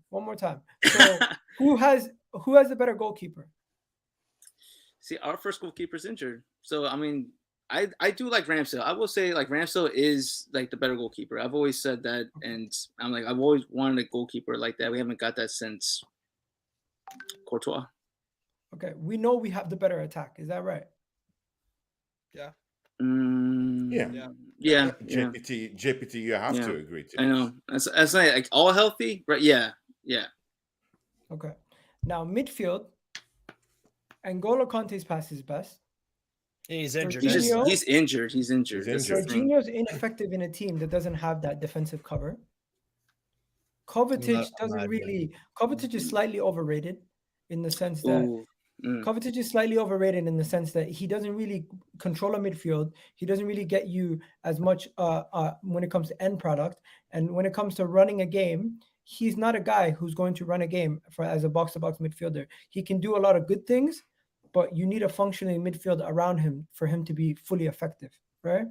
So who has the better goalkeeper? See, our first goalkeeper's injured. So I mean, I do like Ramsdale. I will say like Ramsdale is like the better goalkeeper. I've always said that, and I'm like I've always wanted a goalkeeper like that. We haven't got that since Courtois. Okay, we know we have the better attack. Is that right? Yeah. Yeah. JPT, you have to agree to. I know. That's like all healthy, right? Yeah. Okay. Now midfield, N'Golo Kante's past his best. He's injured. He's injured. Jorginho's ineffective in a team that doesn't have that defensive cover. Kovacic Kovacic is slightly overrated in the sense that Kovacic is slightly overrated in the sense that he doesn't really control a midfield. He doesn't really get you as much when it comes to end product, and when it comes to running a game, he's not a guy who's going to run a game as a box-to-box midfielder. He can do a lot of good things, but you need a functioning midfield around him for him to be fully effective, right?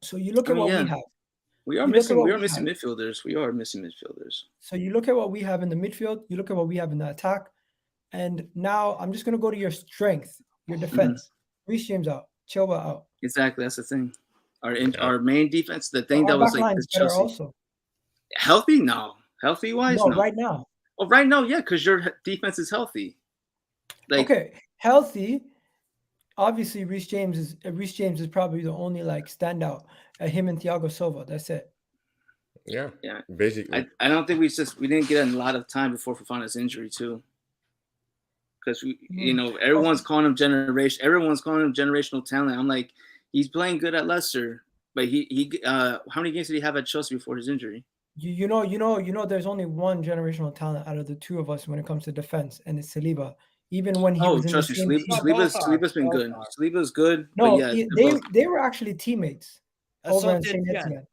So you look at what we have. We are missing midfielders. We are missing midfielders. So you look at what we have in the midfield. You look at what we have in the attack. And now I'm just going to go to your strength, your defense. Reece James out. Chilwell out. Exactly. That's the thing. Our main defense, the thing that was like the Chelsea. Also. Healthy? No. Healthy-wise? No. Right now. Oh, right now, yeah, because your defense is healthy. Okay, healthy. Obviously, Reece James is probably the only standout. Him and Thiago Silva. That's it. Yeah. Basically, I don't think we didn't get a lot of time before Fofana's injury too. Because everyone's calling him generation. Everyone's calling him generational talent. I'm like, he's playing good at Leicester, but he how many games did he have at Chelsea before his injury? You know. There's only one generational talent out of the two of us when it comes to defense, and it's Saliba. Even when he was in the same team. Saliba's been good. Saliba's good. No, they were actually teammates over in St. Etienne.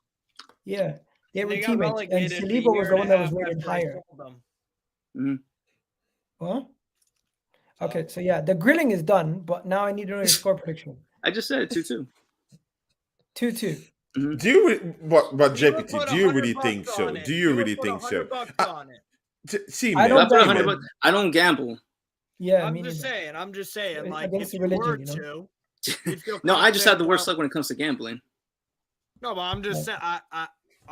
Yeah, they were teammates, and Saliba was the one that was rated higher. What? Okay, so the grilling is done, but now I need to know your score prediction. I just said it 2-2. 2-2. Mm-hmm. Do you? But JPT, do you really think so? Do you really think so? See, man, I don't gamble. Yeah, I'm just saying. Like, against if the religion, you were No, I just have the worst luck when it comes to gambling. No, but I'm just saying.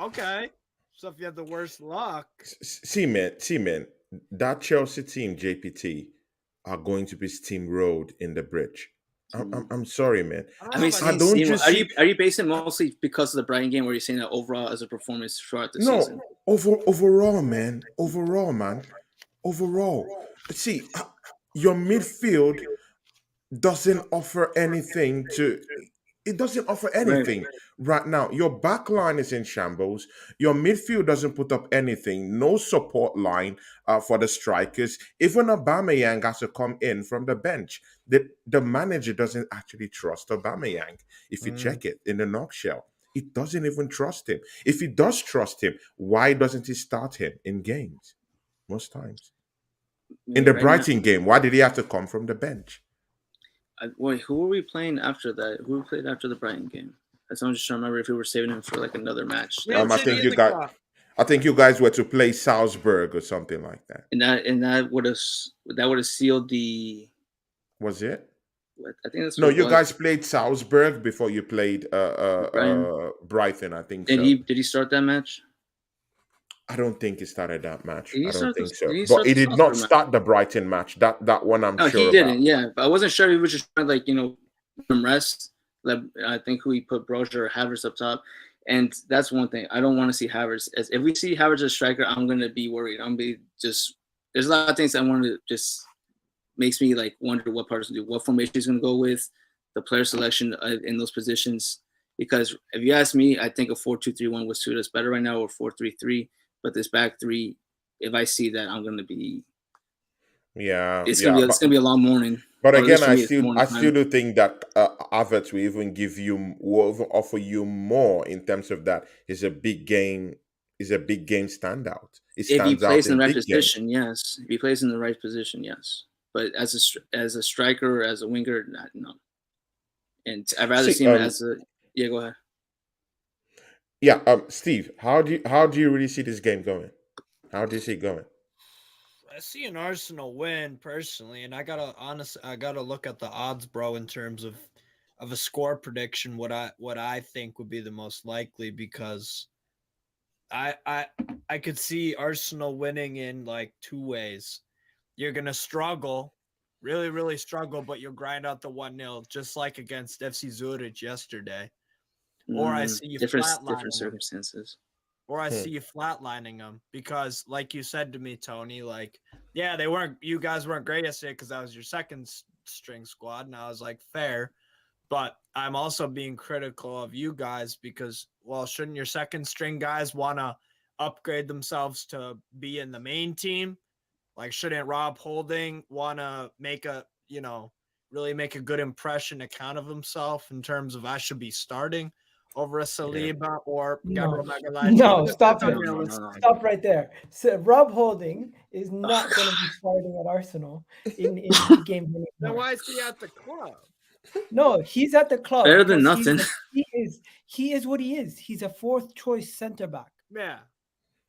Okay. So if you have the worst luck, see, man, that Chelsea team, JPT, are going to be steamrolled in the bridge. I'm sorry, man. I don't just. Are you basing mostly because of the Brighton game, or are you saying that overall as a performance throughout the season? Overall, man. See, your midfield doesn't offer anything right now. Your back line is in shambles. Your midfield doesn't put up anything. No support line for the strikers. Even Aubameyang has to come in from the bench. The manager doesn't actually trust Aubameyang. If you check it in the nutshell, he doesn't even trust him. If he does trust him, why doesn't he start him in games? Most times. In the Brighton game, why did he have to come from the bench? Wait, who were we playing after that? Who we played after the Brighton game? I'm just trying to remember if we were saving him for another match. I think you got. I think you guys were to play Salzburg or something like that. And that would have sealed the. Was it? I think that's No, what it you was. guys played Salzburg before you played Brighton. I think Did so. he start that match? I don't think he started that match. Did he I don't start think the- so. did he But start he the did not Salzburg match? start the Brighton match. That one I'm No, sure he about. didn't. Yeah, but I wasn't sure. He was just trying to, like, some rest. Like, I think he put Brozier or Havertz up top, and that's one thing I don't want to see Havertz. As if we see Havertz as striker, I'm gonna be worried. I'm gonna be just. There's a lot of things I want to just makes me like wonder what partner's gonna do, what formation he's gonna go with, the player selection in those positions. Because if you ask me, I think a 4-2-3-1 would suit us better right now, or 4-3-3. But this back three, if I see that, I'm gonna be. Yeah, It's yeah. gonna be a long morning. But Or at again, least for I me, it's still morning time. do think that Havertz will even offer you more in terms of that. He's a big game. He's a big game standout. He If he stands out plays in in the right big games. position, yes. If he plays in the right position, yes. But as a striker, or as a winger, no. And I'd rather See, see him as a. Yeah, go ahead. Yeah, Steve, how do you really see this game going? How do you see it going? I see an Arsenal win personally, and I gotta look at the odds, bro, in terms of a score prediction. What I think would be the most likely, because I could see Arsenal winning in like two ways. You're gonna struggle, really, really struggle, but you'll grind out the 1-0, just like against FC Zurich yesterday. Or I see you different flatlining them. circumstances. Or I see you flatlining them, because, like you said to me, Tony, like, yeah, you guys weren't great yesterday because that was your second string squad. And I was like, fair. But I'm also being critical of you guys because, well, shouldn't your second string guys want to upgrade themselves to be in the main team? Like, shouldn't Rob Holding want to really make a good impression account of himself in terms of I should be starting over a Saliba or Gabriel Magalhaes? No, stop it. No. Stop right there. So Rob Holding is not going to be starting at Arsenal in big games anymore. Then why is he at the club? No, he's at the club. Better than because nothing. He is what he is. He's a fourth choice center back. Yeah.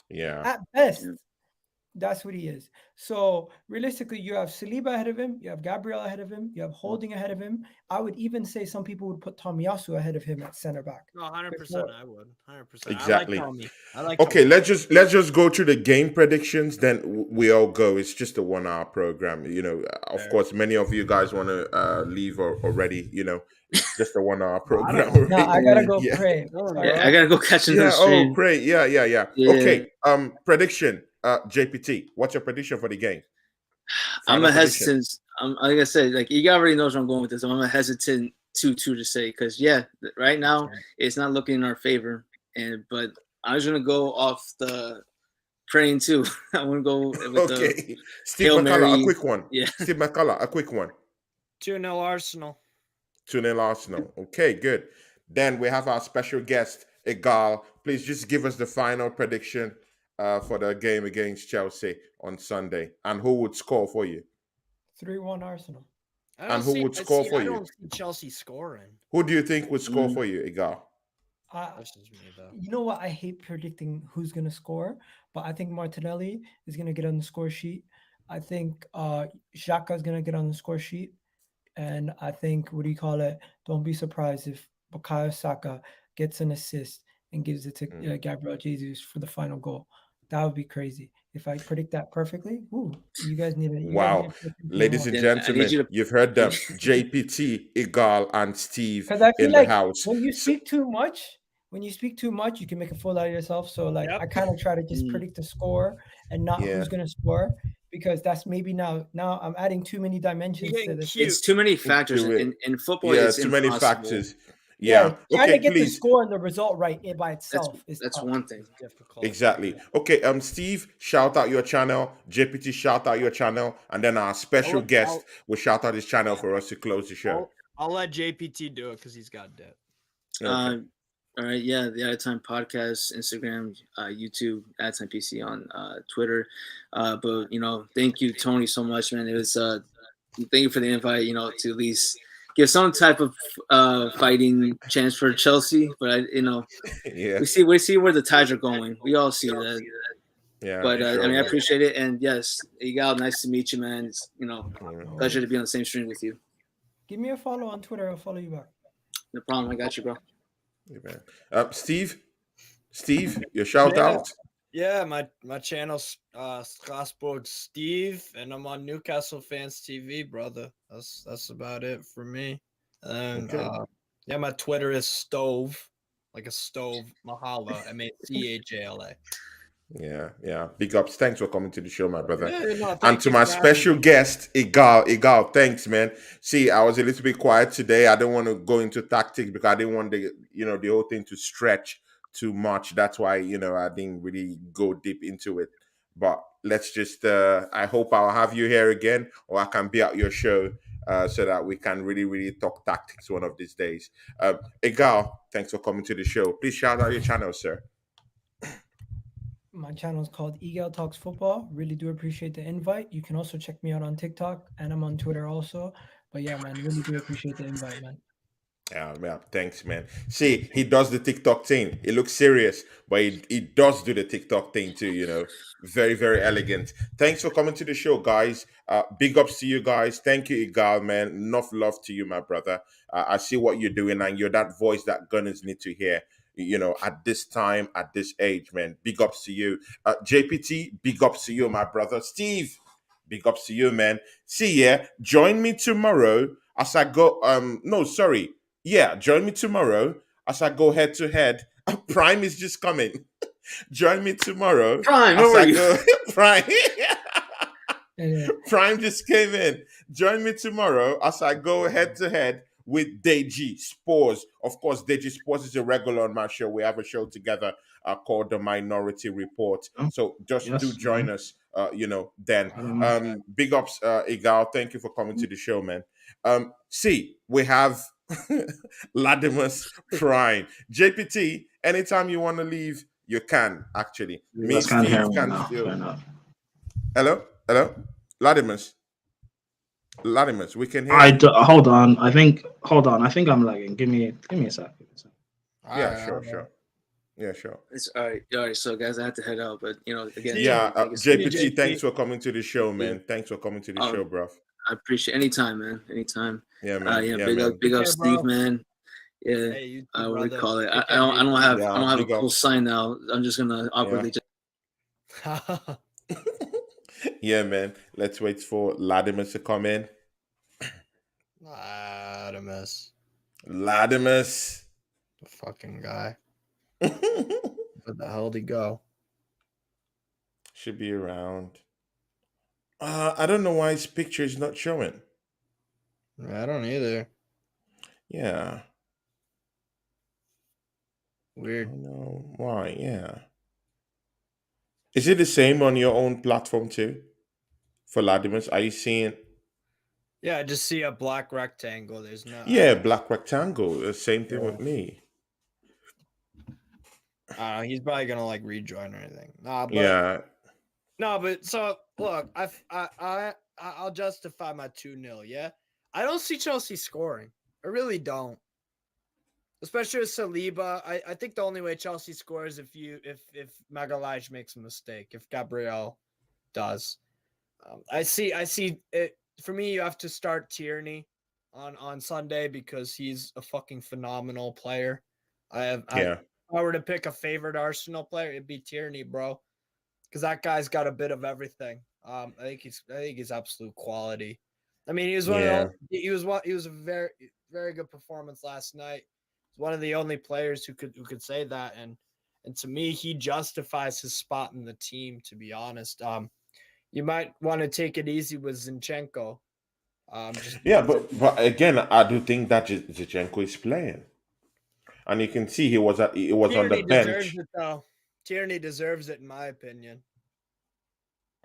Yeah. At best, that's what he is. So realistically, you have Saliba ahead of him, you have Gabriel ahead of him, you have Holding ahead of him. I would even say some people would put Tomiyasu ahead of him at center back. No, 100%. I would. 100%. Exactly. I like Okay, Tommy. let's just go through the game predictions. Then we all go. It's just a 1 hour program. Of course, many of you guys want to leave already. It's just a 1 hour program. No, I gotta go Yeah. pray. I gotta go catch another stream. Oh, great. Yeah. Yeah. Okay. Prediction. JPT, what's your prediction for the game? I'm a hesitant. Like I said, like Egal already knows where I'm going with this. I'm a hesitant to say because right now it's not looking in our favor. But I'm just gonna go off the praying too. I'm gonna go with the Steve Hail McCullough, Mary. a quick one. Yeah. Steve McCullough, a quick one. 2-0 Arsenal. 2-0 Arsenal. Okay, good. Then we have our special guest, Egal. Please just give us the final prediction for the game against Chelsea on Sunday. And who would score for you? 3-1 Arsenal. And who would score for you? I don't see Chelsea scoring. Who do you think would score for you, Egal? This is me, though. You know what? I hate predicting who's going to score, but I think Martinelli is going to get on the score sheet. I think Şaka is going to get on the score sheet. And I think, don't be surprised if Bukayo Saka gets an assist and gives it to Gabriel Jesus for the final goal. That would be crazy. If I predict that perfectly, you guys need it. Wow. Ladies and gentlemen, you've heard them. JPT, Egal, and Steve in the house. When you speak too much, you can make a fool out of yourself. So I kind of try to just predict the score and not who's going to score, because that's maybe now I'm adding too many dimensions to this. It's too many factors in football. Yeah, it's too impossible. many factors. Yeah. Trying to get the score and the result right by itself that's one thing. Difficult. Exactly. Okay, Steve, shout out your channel. JPT, shout out your channel. And then our special guest will shout out his channel for us to close the show. I'll let JPT do it because he's got debt. Okay. All right, the Out of Time podcast, Instagram, YouTube, Out of Time PC on Twitter. But thank you, Tony, so much, man. It was thank you for the invite. To at least give some type of fighting chance for Chelsea. But Yeah, we see where the tides are going. We all see that. yeah. But Sure, I mean, I man. appreciate it, and yes, Egal, nice to meet you, man. It's Mm. pleasure to be on the same stream with you. Give me a follow on Twitter. I'll follow you back. No problem. I got you, bro. Yeah, man. Steve, your shout Yeah. out. Yeah, my channel's Strasbourg Steve, and I'm on Newcastle Fans TV, brother. That's about it for me. And Okay. yeah, my Twitter is Stove, like a stove, Mahala, Machala. Yeah. Big ups. Thanks for coming to the show, my brother. Yeah, no, And thank to you my for having special me. guest, Egal, thanks, man. See, I was a little bit quiet today. I don't want to go into tactics because I didn't want the whole thing to stretch too much. That's why, I didn't really go deep into it. But let's just, I hope I'll have you here again, or I can be at your show so that we can really, really talk tactics one of these days. Egal, thanks for coming to the show. Please shout out your channel, sir. My channel is called Egal Talks Football. Really do appreciate the invite. You can also check me out on TikTok, and I'm on Twitter also. But yeah, man, really do appreciate the invite, man. Yeah, thanks, man. See, he does the TikTok thing. He looks serious, but he does do the TikTok thing too. Very, very elegant. Thanks for coming to the show, guys. Big ups to you guys. Thank you, Egal, man. Enough love to you, my brother. I see what you're doing, and you're that voice that Gunners need to hear. At this time, at this age, man. Big ups to you. JPT, big ups to you, my brother. Steve, big ups to you, man. See, yeah, join me tomorrow as I go. No, sorry. Yeah, join me tomorrow as I go head to head. Prime is just coming. Join me tomorrow Prime, as where I were you? go. Prime. Yeah. Prime just came in. Join me tomorrow as I go head to head with Deji Spores. Of course, Deji Spores is a regular on my show. We have a show together called The Minority Report. So just do join us, then. Big ups, Egal. Thank you for coming to the show, man. See, we have Ladimus Prime. JPT, anytime you want to leave, you can, actually. Me, That's kind of Steve, heroin can now. still. Fair enough. Hello? Ladimus, we can hear I you. d- hold on. I think I'm lagging. Give me a sec. Yeah, sure. Yeah, sure. It's all right. So guys, I have to head out, but again, Yeah, thank you so much. JPT, thanks for coming to the show, man. Thanks for coming to the show, bro. I appreciate anytime, man. Anytime. Yeah, man. Big up, Take care, Steve, bro. man. Yeah. Hey, you too, What do brother. you call it? Take I care, don't have a big cool ups. sign now. I'm just gonna awkwardly just. Yeah, man. Let's wait for Ladimus to come in. Ladimus, Ladimus. the fucking guy. Where the hell did he go? Should be around. I don't know why his picture is not showing. I don't either. Yeah. I Weird. don't know why. Yeah. Is it the same on your own platform too? For Ladimus, are you seeing? Yeah, I just see a black rectangle. There's no. Yeah, black rectangle. The same thing with me. He's probably gonna like rejoin or anything. Nah, but Yeah. no, but so look, I'll justify my 2-0. Yeah, I don't see Chelsea scoring. I really don't. Especially with Saliba, I think the only way Chelsea scores if Magalhaes makes a mistake, if Gabriel does. I see it. For me, you have to start Tierney on Sunday because he's a fucking phenomenal player. If I were to pick a favorite Arsenal player, it'd be Tierney, bro, because that guy's got a bit of everything. I think he's absolute quality. I mean, he was a very, very good performance last night. He's one of the only players who could say that, and to me, he justifies his spot in the team. To be honest, you might want to take it easy with Zinchenko. But again, I do think that Zinchenko is playing, and you can see he was on the bench. Deserves it, though. Tierney deserves it, in my opinion.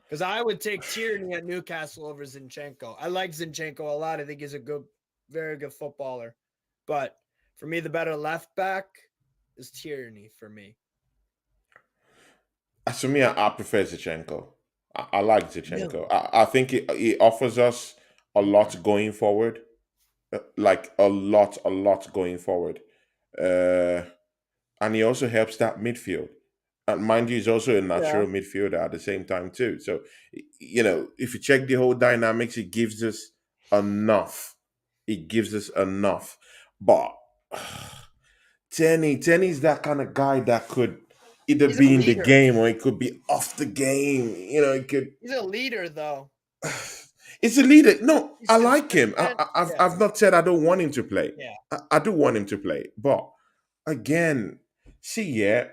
Because I would take Tierney at Newcastle over Zinchenko. I like Zinchenko a lot. I think he's a very good footballer. But for me, the better left back is Tierney for me. As for me, I prefer Zinchenko. I like Zinchenko. I think he offers us a lot going forward. like a lot going forward. Uh, and he also helps that midfield. And mind you, he's also a Yeah. natural midfielder at the same time too. So, if you check the whole dynamics, it gives us enough. It gives us enough. But Tenny's that kind of guy that could either He's a be in the leader. game or it could be off the game. It could. He's a leader, though. It's a leader. No, He's I like him. consistent. I've not said I don't want him to play. Yeah. I do want him to play. But again, see, yeah,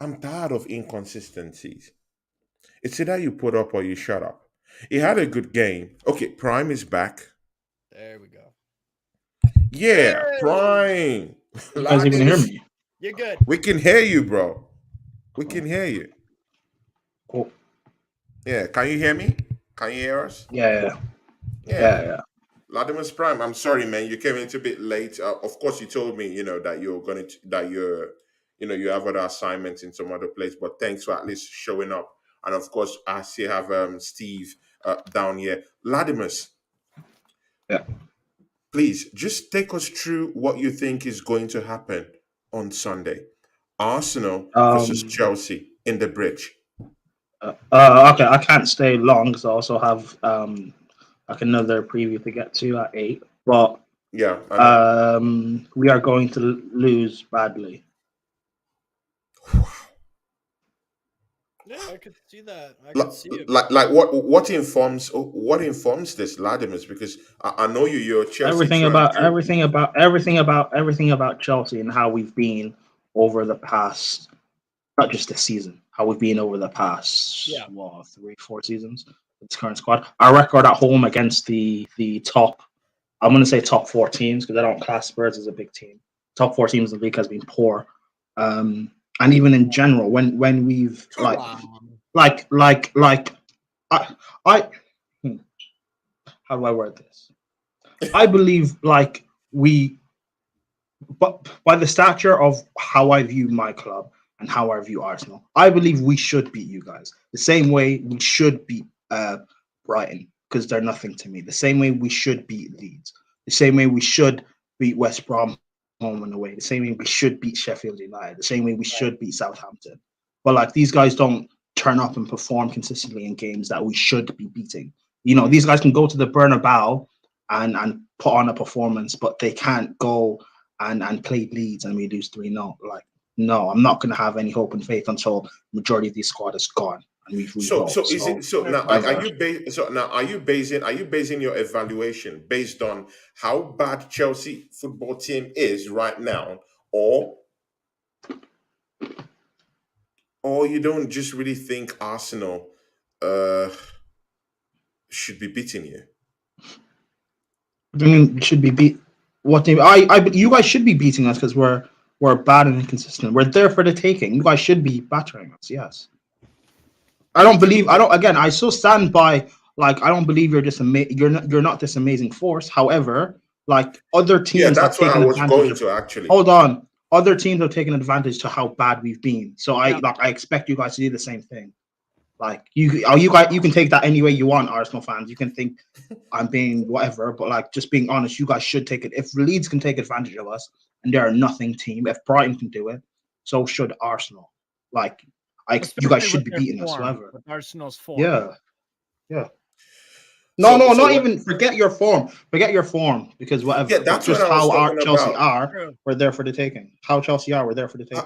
I'm tired of inconsistencies. It's either you put up or you shut up. He had a good game. Okay, Prime is back. There we go. Yeah, Hey! Prime. You guys even hear me? You're good. We can hear you, bro. We can hear you. Cool. Yeah, can you hear me? Can you hear us? Yeah. Latimer's Prime. I'm sorry, man. You came in a bit late. Of course, you told me, that you're you have other assignments in some other place. But thanks for at least showing up. And of course, I still have Steve down here. Latimer's. Yeah. Please just take us through what you think is going to happen on Sunday. Arsenal versus Chelsea in the bridge. Okay, I can't stay long because I also have like another preview to get to at 8. But Yeah. we are going to lose badly. Yeah, I could see that. I could see it. Like what informs this, Latimer's? Because I know you're a Chelsea. Everything about Chelsea and how we've been over the past, not just this season, how we've been over the past 3-4 seasons with this current squad. Our record at home against the top, I'm going to say top 4 teams because I don't class Spurs as a big team. Top 4 teams in the league has been poor. And even in general, when we've I how do I word this? I believe but by the stature of how I view my club and how I view Arsenal, I believe we should beat you guys the same way we should beat Brighton because they're nothing to me. The same way we should beat Leeds. The same way we should beat West Brom home and away. The same way we should beat Sheffield United. The same way we should beat Southampton. But these guys don't turn up and perform consistently in games that we should be beating. These guys can go to the Bernabeu and put on a performance, but they can't go and play Leeds and we lose 3-0. No, I'm not going to have any hope and faith until majority of this squad is gone. Are you basing your evaluation based on how bad Chelsea football team is right now, or you don't just really think Arsenal should be beating you? I mean, should be beat. What team? You guys should be beating us because we're bad and inconsistent. We're there for the taking. You guys should be battering us. Yes. I still stand by. I don't believe you're just you're not this amazing force. However, other teams. Yeah, that's what I was going to actually. Hold on. Other teams have taken advantage to how bad we've been. So I expect you guys to do the same thing. You can take that any way you want, Arsenal fans. You can think I'm being whatever, but just being honest, you guys should take it. If Leeds can take advantage of us and they're a nothing team, if Brighton can do it, so should Arsenal. You guys should be beating us, whoever. With Arsenal's form. Yeah. Not even forget your form. Forget your form because whatever. Yeah, that's just what I was how talking Chelsea about. are. We're there for the taking. How Chelsea are, we're there for the taking.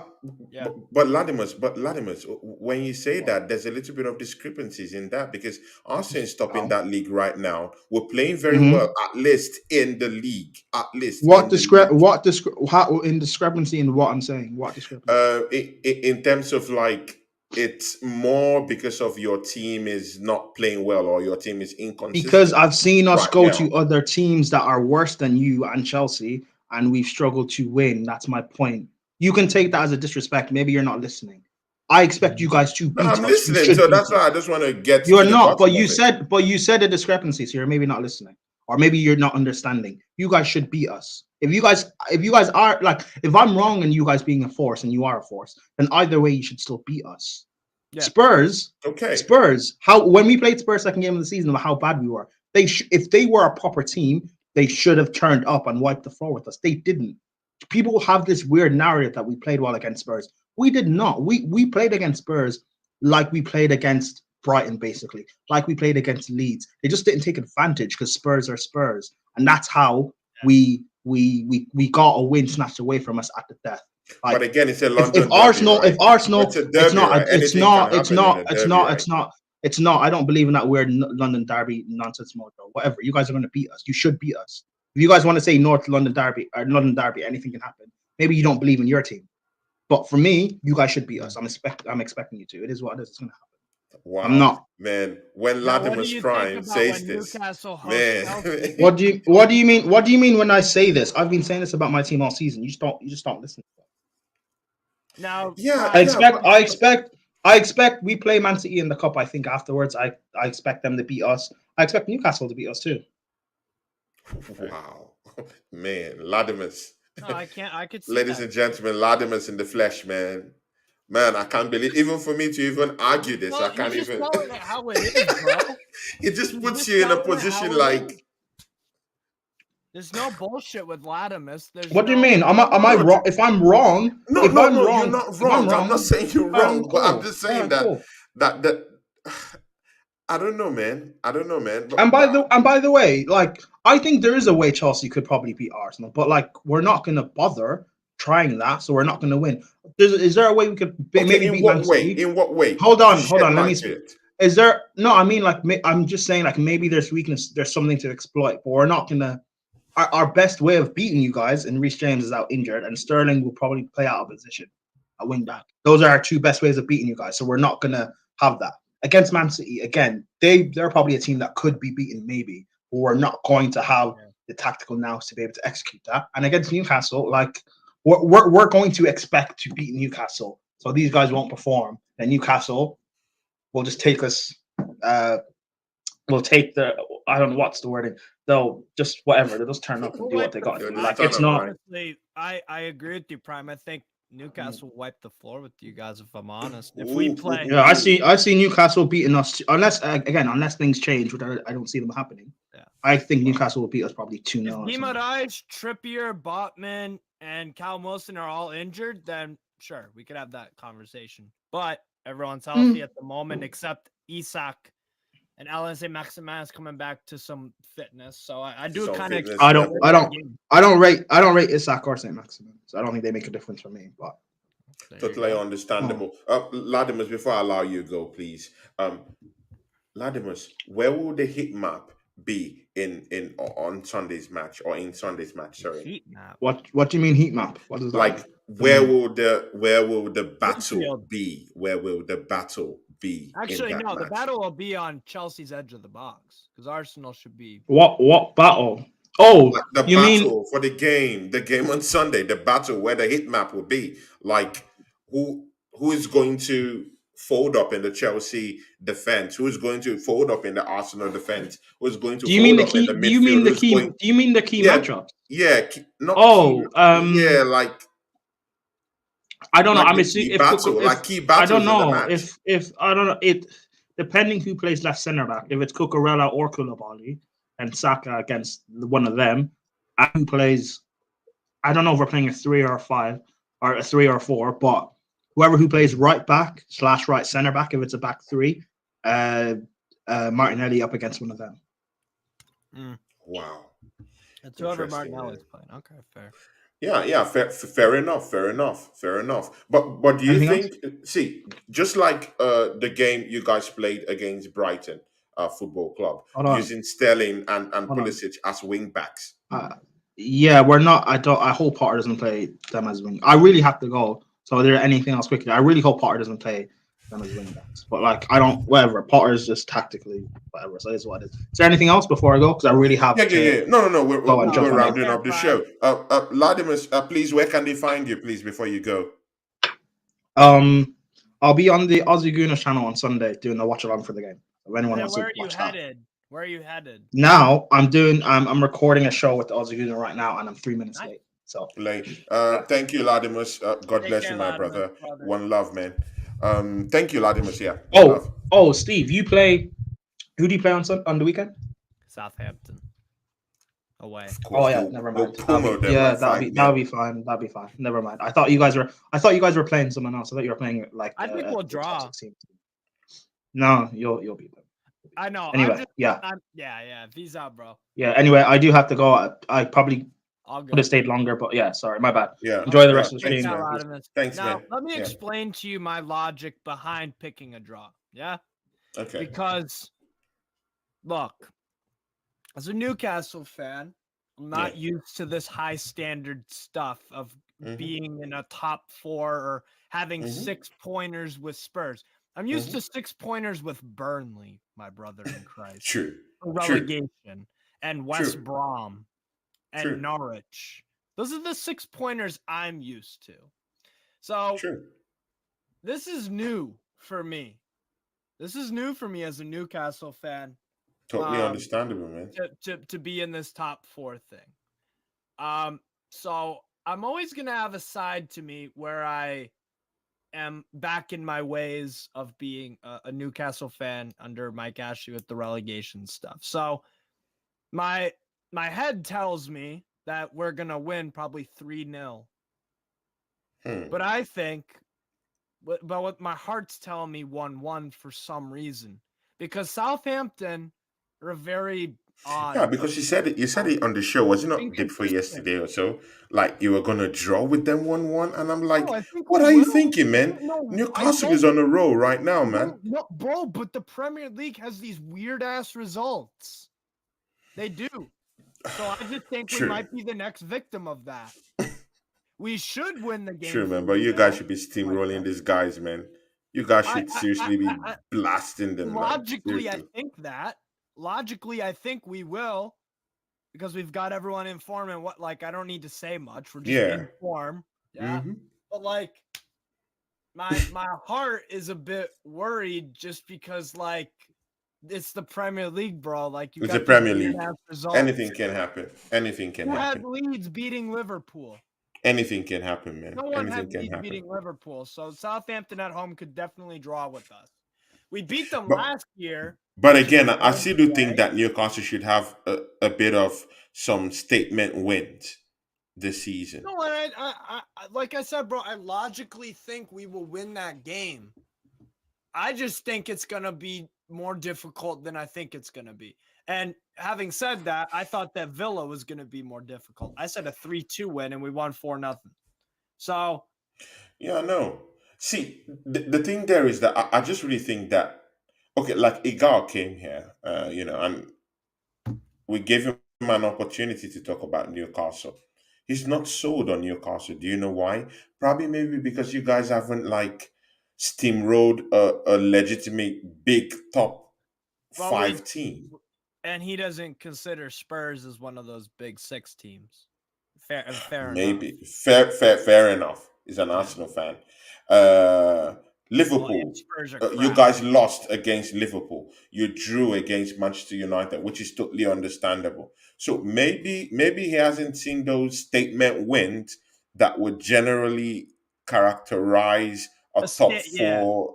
But Latimus, when you say that, there's a little bit of discrepancies in that because Arsenal is top in that league right now. We're playing very well, at least in the league. At least. How in discrepancy in what I'm saying? What discrepancy? In terms of it's more because of your team is not playing well or your team is inconsistent. Because I've seen us go to other teams that are worse than you and Chelsea, and we've struggled to win. That's my point. You can take that as a disrespect. Maybe you're not listening. I expect you guys to beat us. I'm listening, so that's why I just want to get. You're not, but you said a discrepancy, so you're maybe not listening, or maybe you're not understanding. You guys should beat us. If you guys are if I'm wrong and you guys being a force and you are a force, then either way you should still beat us. Yeah. Spurs. When we played Spurs second game of the season, how bad we were. if they were a proper team, they should have turned up and wiped the floor with us. They didn't. People have this weird narrative that we played well against Spurs. We did not. We played against Spurs like we played against Brighton, basically, like we played against Leeds. They just didn't take advantage because Spurs are Spurs, and that's how we got a win snatched away from us at the death. Like, but again, it's a London derby, Arsenal, right? if Arsenal, it's a derby, right? It's not. I don't believe in that weird London derby nonsense mode. Whatever. You guys are going to beat us. You should beat us. If you guys want to say North London derby or London derby, anything can happen. Maybe you don't believe in your team, but for me, you guys should beat us. I'm expecting you to. It is what it is. It's going to happen. Wow, I'm not, man. When Latimer's Prime says this, man. What do you mean? What do you mean when I say this? I've been saying this about my team all season. You just don't listen. Now, yeah, I expect we play Man City in the cup. I think afterwards, I expect them to beat us. I expect Newcastle to beat us too. Wow, man, Latimer's. No, I can't. I could see Ladies and gentlemen, Latimer's in the flesh, man. Man, I can't believe, even for me to even argue this, I can't even. Tell it how it is, bro. It just puts you in a position like. There's no bullshit with Latimer. What do you mean? Am I wrong? If I'm wrong, no, you're not wrong. I'm not saying you're wrong, but I'm just saying that I don't know, man. But, and by the way, like, I think there is a way Chelsea could probably beat Arsenal, but like, we're not gonna bother trying that, so we're not gonna win. Is there a way we could maybe beat Man City? In what way? Hold on. Let me speak. Is there? No, I mean, like, I'm just saying, like, maybe there's weakness, there's something to exploit, but we're not gonna. Our best way of beating you guys, and Reece James is out injured, and Sterling will probably play out of position at wing back. Those are our two best ways of beating you guys, so we're not gonna have that against Man City. Again, they're probably a team that could be beaten, maybe, but we're not going to have the tactical nous to be able to execute that. And against Newcastle, like, we're going to expect to beat Newcastle, so these guys won't perform. And Newcastle will just take us. Will take the, I don't know what's the wording. They'll just whatever. They'll just turn up and do what they got to do. Like, it's not. Honestly, I agree with you, Prime. I think Newcastle will wipe the floor with you guys. If I'm honest, if we play, yeah, I see Newcastle beating us. Unless things change, which I don't see them happening. Yeah, I think Newcastle will beat us probably 2-0. If Guimaraes, Trippier, Botman, and Callum Wilson are all injured, then sure, we could have that conversation. But everyone's healthy at the moment, except Isak. And Alan Saint-Maximin is coming back to some fitness, so I do kind of. I don't rate Isak or Saint-Maximin, so I don't think they make a difference for me. But totally understandable. Latimus, before I allow you to go, please. Latimus, where will the heat map be on Sunday's match or in Sunday's match? Sorry. Heat map. What do you mean heat map? What is that? Like, where will the battle be? Where will the battle be? Actually, no, the battle will be on Chelsea's edge of the box because Arsenal should be. What battle? Oh, like the you battle mean for the game on Sunday? The battle where the hit map will be. Like, who is going to fold up in the Chelsea defense? Who is going to fold up in the Arsenal defense? Who is going to? Do you mean the key? Do you mean the key? Do you mean the key matchup? Yeah. Yeah, like. I don't know. Like I mean, key battles. I don't know if I don't know it. Depending who plays left centre back, if it's Cucurella or Koulibaly and Saka against one of them, and who plays, I don't know if we're playing a 3 or a 5 or a 3 or a 4, but whoever who plays right back / right centre back, if it's a back 3, Martinelli up against one of them. Wow. That's whoever Martinelli's playing. Okay, fair. Yeah, fair enough. But do you think? See, just like the game you guys played against Brighton Football Club, using Sterling and Pulisic as wing backs. Yeah, we're not. I hope Potter doesn't play them as wing. I really have to go. So, is there anything else quickly? I really hope Potter doesn't play them as wing backs. But like, I don't. Whatever. Potter is just tactically whatever. So it's what it is. Is there anything else before I go? Because I really have. Yeah. No. We're rounding up the show. Latimus, please, where can they find you, please, before you go? I'll be on the Aussie Gooners channel on Sunday doing a watch along for the game. If anyone wants to watch that. Where are you headed? Now I'm recording a show with the Aussie Gooners right now, and I'm 3 minutes late. So thank you, Latimus. God bless you, my brother. One love, man. Thank you, Latimus. Yeah. Steve, you play. Who do you play on the weekend? Southampton away. Of course, Oh yeah, they'll- never they'll mind. pummel them Yeah, like that'll be 5 that'll men. be fine. That'll be fine. Never mind. I thought you guys were playing someone else. I thought you were playing like I think we'll the top draw. 16 team. No, you'll beat them. I know. Anyway, yeah. Yeah. Peace out, bro. Yeah. Anyway, I do have to go. I probably I'll go. would have stayed longer, but yeah, sorry, my bad. Yeah. Enjoy the Yeah, rest of the thanks, stream. man. Out of this. Thanks, Now, man. let me Yeah. explain to you my logic behind picking a draw. Yeah? Okay. Because, look, as a Newcastle fan, I'm not used to this high standard stuff of Mhm. being in a top 4 or having Mhm. 6-pointers with Spurs. I'm used to 6-pointers with Burnley, my brother in Christ. True. Relegation and West True. Brom and True. Norwich. Those are the 6-pointers I'm used to. So True. this is new for me. This is new for me as a Newcastle fan Totally understandable, man. to be in this top 4 thing. So I'm always gonna have a side to me where I am back in my ways of being a Newcastle fan under Mike Ashley with the relegation stuff. So my head tells me that we're gonna win probably 3-0. But I think, but what my heart's telling me 1-1 for some reason, because Southampton are a very odd. Yeah, because you said it on the show, was it not day before Inconsistent. yesterday or so? Like you were gonna draw with them 1-1, and I'm like, No, I think what we are you will. thinking, man? No, I Newcastle don't- is on a roll right now, man. No, bro, but the Premier League has these weird ass results. They do. So I just think we True. might be the next victim of that. We should win the game. True, man. But you guys should be steamrolling these guys, man. You guys should seriously be blasting them. Logically, man. I think that. Logically, I think we will, because we've got everyone in form and what. Like, I don't need to say much. We're just in form. Yeah. Mhm. But like, my heart is a bit worried just because like it's the Premier League, bro. Like you It's got the Premier these League. weird-ass results. Anything can happen. Anything can Who had happen. Leeds beating Liverpool? Anything can happen, man. No one Anything had can Leeds happen. beating Liverpool. So Southampton at home could definitely draw with us. We beat them But- last year. But again, I still do Okay. think that Newcastle should have a bit of some statement wins this season. No, and I like I said, bro, I logically think we will win that game. I just think it's going to be more difficult than I think it's going to be. And having said that, I thought that Villa was going to be more difficult. I said a 3-2 win and we won 4-0. So, Yeah, I know. See, the thing there is that I just really think that, okay, like Egal came here, and we gave him an opportunity to talk about Newcastle. He's not sold on Newcastle. Do you know why? Probably maybe because you guys haven't like steamrolled a legitimate big top Well, 5 team. and he doesn't consider Spurs as one of those big 6 teams. Fair Maybe enough. fair enough. He's an Arsenal fan. Liverpool. Well, Spurs are You crap. guys lost against Liverpool. You drew against Manchester United, which is totally understandable. So maybe he hasn't seen those statement wins that would generally characterize a top 4.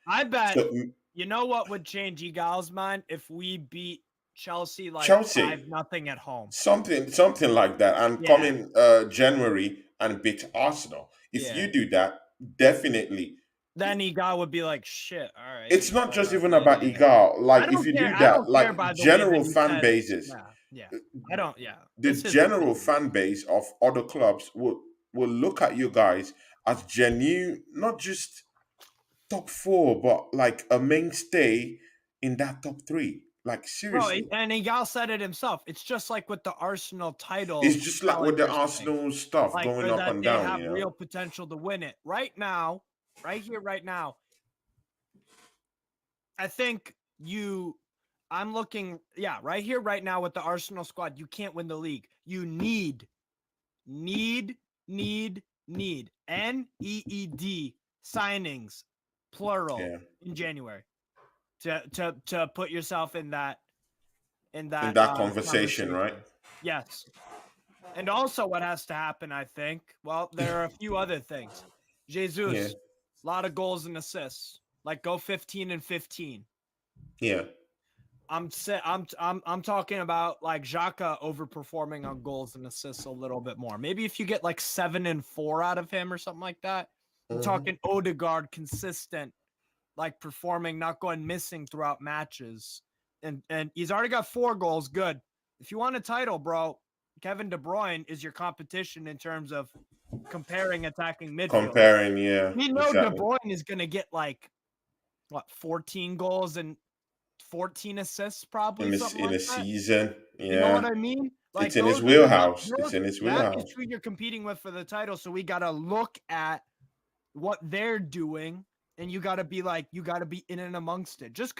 I bet. So, You know what would change Egal's mind if we beat Chelsea like Chelsea. 5-0 at home? something like that, and Yeah. come in January and beat Arsenal. If Yeah. you do that, definitely. Then Egal would be like, shit, all right. It's not just even yeah, about yeah. Egal. I Like don't if you care- do I that, don't care, like by the way, general that you fan said- bases, Yeah. I don't, yeah. the It's his general opinion. fan base of other clubs will look at you guys as genuine, not just top 4, but like a mainstay in that top 3. Like Bro, seriously, and Egal said it himself. It's just like with the Arsenal title. it's just like with the challengers thing. Arsenal stuff Like, going or up that and they down. have You know, real potential to win it. Right now, right here, right now, I think I'm looking, right here, right now with the Arsenal squad, you can't win the league. You need, NEED signings, plural, Yeah. in January to put yourself in that conversation, right? Yes. And also what has to happen, I think, well, there are a few other things. Jesus, Yeah. a lot of goals and assists. Like go 15 and 15. Yeah. I'm talking about like Xhaka overperforming on goals and assists a little bit more. Maybe if you get like 7 and 4 out of him or something like that. I'm talking Odegaard consistent, like performing, not going missing throughout matches. And he's already got 4 goals. Good. If you want a title, bro, Kevin De Bruyne is your competition in terms of comparing attacking midfield. Comparing, yeah. We know De Bruyne is going to get like, 14 goals and 14 assists probably in something a like season. Yeah. You know what I mean? Like it's in his those wheelhouse. are It's in his That wheelhouse. is who you're competing with for the title. So we got to look at what they're doing, and you got to be in and amongst it. Just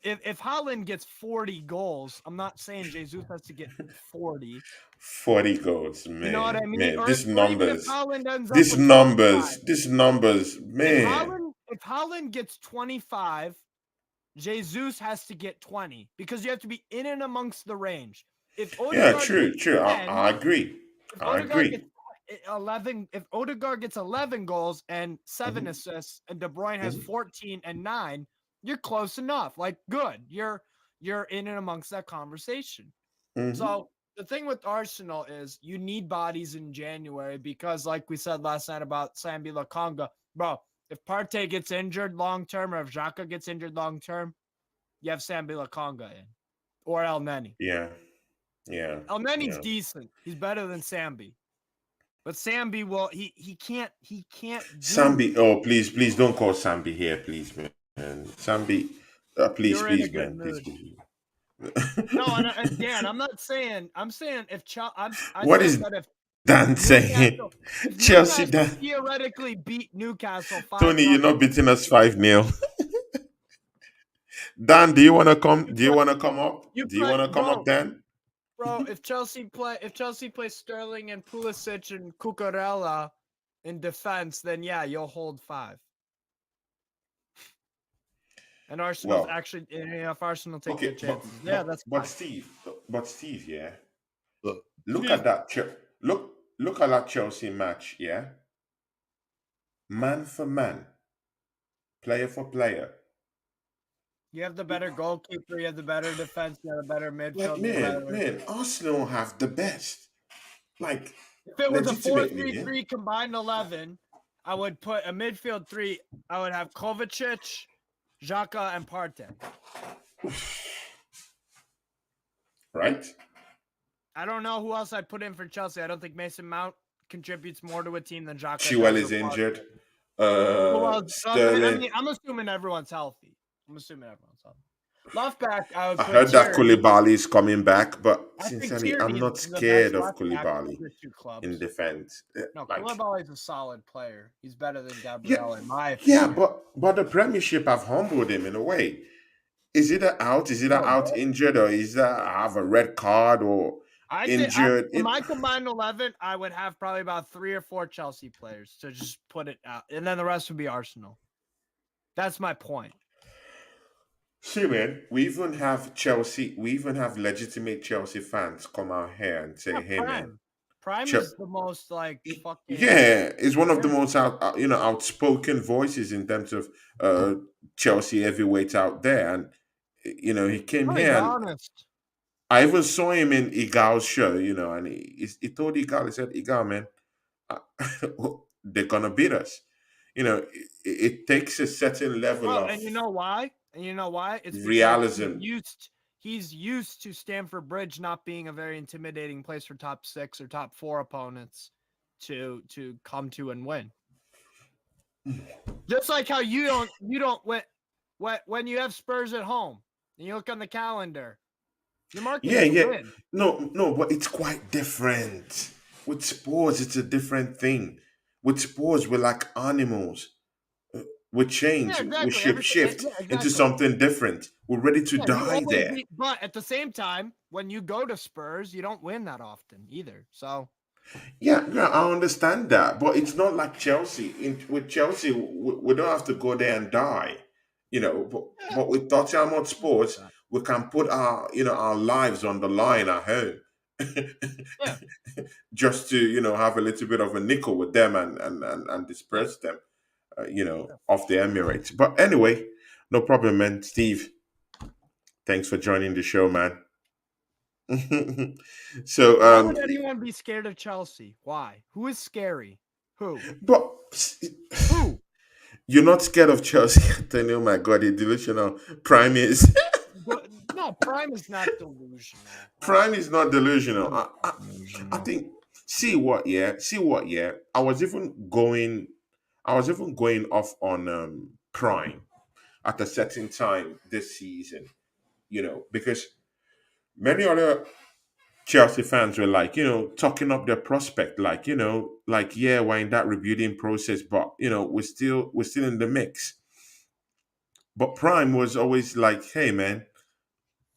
if Haaland gets 40 goals, I'm not saying Jesus has to get 40. 40 goals, man. You know what I mean? Man, Or these even if numbers. Haaland ends up These with numbers. 25. These numbers, man. If Haaland gets 25, Jesus has to get 20 because you have to be in and amongst the range. If Odegaard True. gets 10, I agree. If I Odegaard agree. gets 11, if Odegaard gets 11 goals and 7 assists, and De Bruyne has 14 and 9, you're close enough. Like, good. You're in and amongst that conversation. So the thing with Arsenal is you need bodies in January because, like we said last night about Sambi Lokonga, bro, if Partey gets injured long term or if Xhaka gets injured long term, you have Sambi Lokonga in or El Neni. Yeah. El Neni's decent. He's better than Sambi. But Sambi will he can't Sambi, oh please don't call Sambi here, please, man. Sambi, please, You're in a please, good man. mood. Please. No, and Dan, I'm saying if What is Dan saying? Chelsea Dan. theoretically beat Newcastle 5-0. Tony, you're not beating us 5-0. Dan, do you want to come? Do you want to come up? Do you want to come up, Dan? Bro, if Chelsea plays Sterling and Pulisic and Cucurella in defense, then yeah, you'll hold 5. And Arsenal if Arsenal take their chances, that's but fine. Steve, yeah. Look at that. Look at that Chelsea match, yeah. Man for man, player for player. You have the better goalkeeper. You have the better defense. You have the better midfield. Man, Arsenal have the best. Like, if it was a 4-3-3 combined 11, I would put a midfield 3. I would have Kovacic, Xhaka, and Partey. Right? I don't know who else I'd put in for Chelsea. I don't think Mason Mount contributes more to a team than Xhaka. Chilwell is injured. Sterling. I'm assuming everyone's healthy. Left back, I would. I heard that Koulibaly is coming back, but sincerely, I'm not scared of Koulibaly in defense. No, Koulibaly is a solid player. He's better than Gabriel in my opinion. Yeah, but the Premiership have humbled him in a way. Is it out? Is it out injured, or is that have a red card or injured? In my combined 11, I would have probably about 3 or 4 Chelsea players to just put it out, and then the rest would be Arsenal. That's my point. See, man, we even have legitimate Chelsea fans come out here and say, "Hey, man, Prime is the most like fucking it's one of the most outspoken voices in terms of Chelsea heavyweights out there." And he came here. Honest. I even saw him in Egal's show, and he told Egal, he said, "Egal, man, they're gonna beat us." It takes a certain level of. And you know why? It's realism. He's used to Stamford Bridge not being a very intimidating place for top 6 or top 4 opponents to come to and win. Just like how you don't win when you have Spurs at home and you look on the calendar. You're marking win. No, but it's quite different. With Spurs, it's a different thing. With Spurs, we're like animals. We change, we shift into something different. We're ready to die there. But at the same time, when you go to Spurs, you don't win that often either. So, yeah, I understand that, but it's not like Chelsea. With Chelsea, we don't have to go there and die, But with Tottenham Hotspurs, we can put our lives on the line at home, just to have a little bit of a nickel with them and disperse them. Off the Emirates. But anyway, no problem, man. Steve, Thanks for joining the show, man. So, Why would anyone be scared of Chelsea? Why? Who is scary? Who? but Who? you're not scared of Chelsea. Oh my God, the delusional Prime is. No, Prime is not delusional. Prime is not delusional. I Delusional. think. See what? Yeah. I was even going off on Prime at a certain time this season. Because many other Chelsea fans were like, talking up their prospect, like, yeah, we're in that rebuilding process, but we're still in the mix. But Prime was always like, hey man,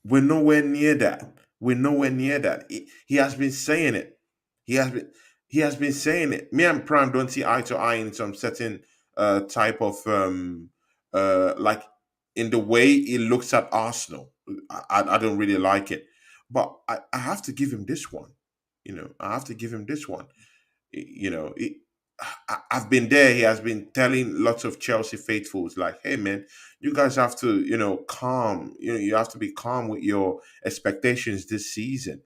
we're nowhere near that. We're nowhere near that. He has been saying it. He has been he has been saying it. Me and Prime don't see eye to eye in some certain type of like in the way he looks at Arsenal. I don't really like it. But I have to give him this one. I have to give him this one. You know, it, I've been there. He has been telling lots of Chelsea faithfuls, like, "Hey, man, you guys have to, calm. You have to be calm with your expectations this season."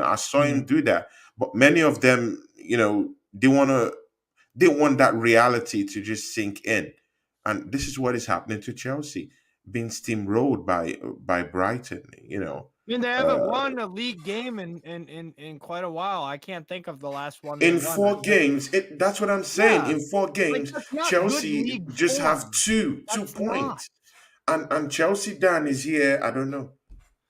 I saw him do that, but many of them, they want that reality to just sink in, and this is what is happening to Chelsea, being steamrolled by Brighton. I mean, they haven't Uh, won a league game in quite a while. I can't think of the last one they in won. four games, that's what I'm saying. Yeah. In four Like, games, that's not good Chelsea league just form. have two That's points, and Chelsea Dan is here. I don't know.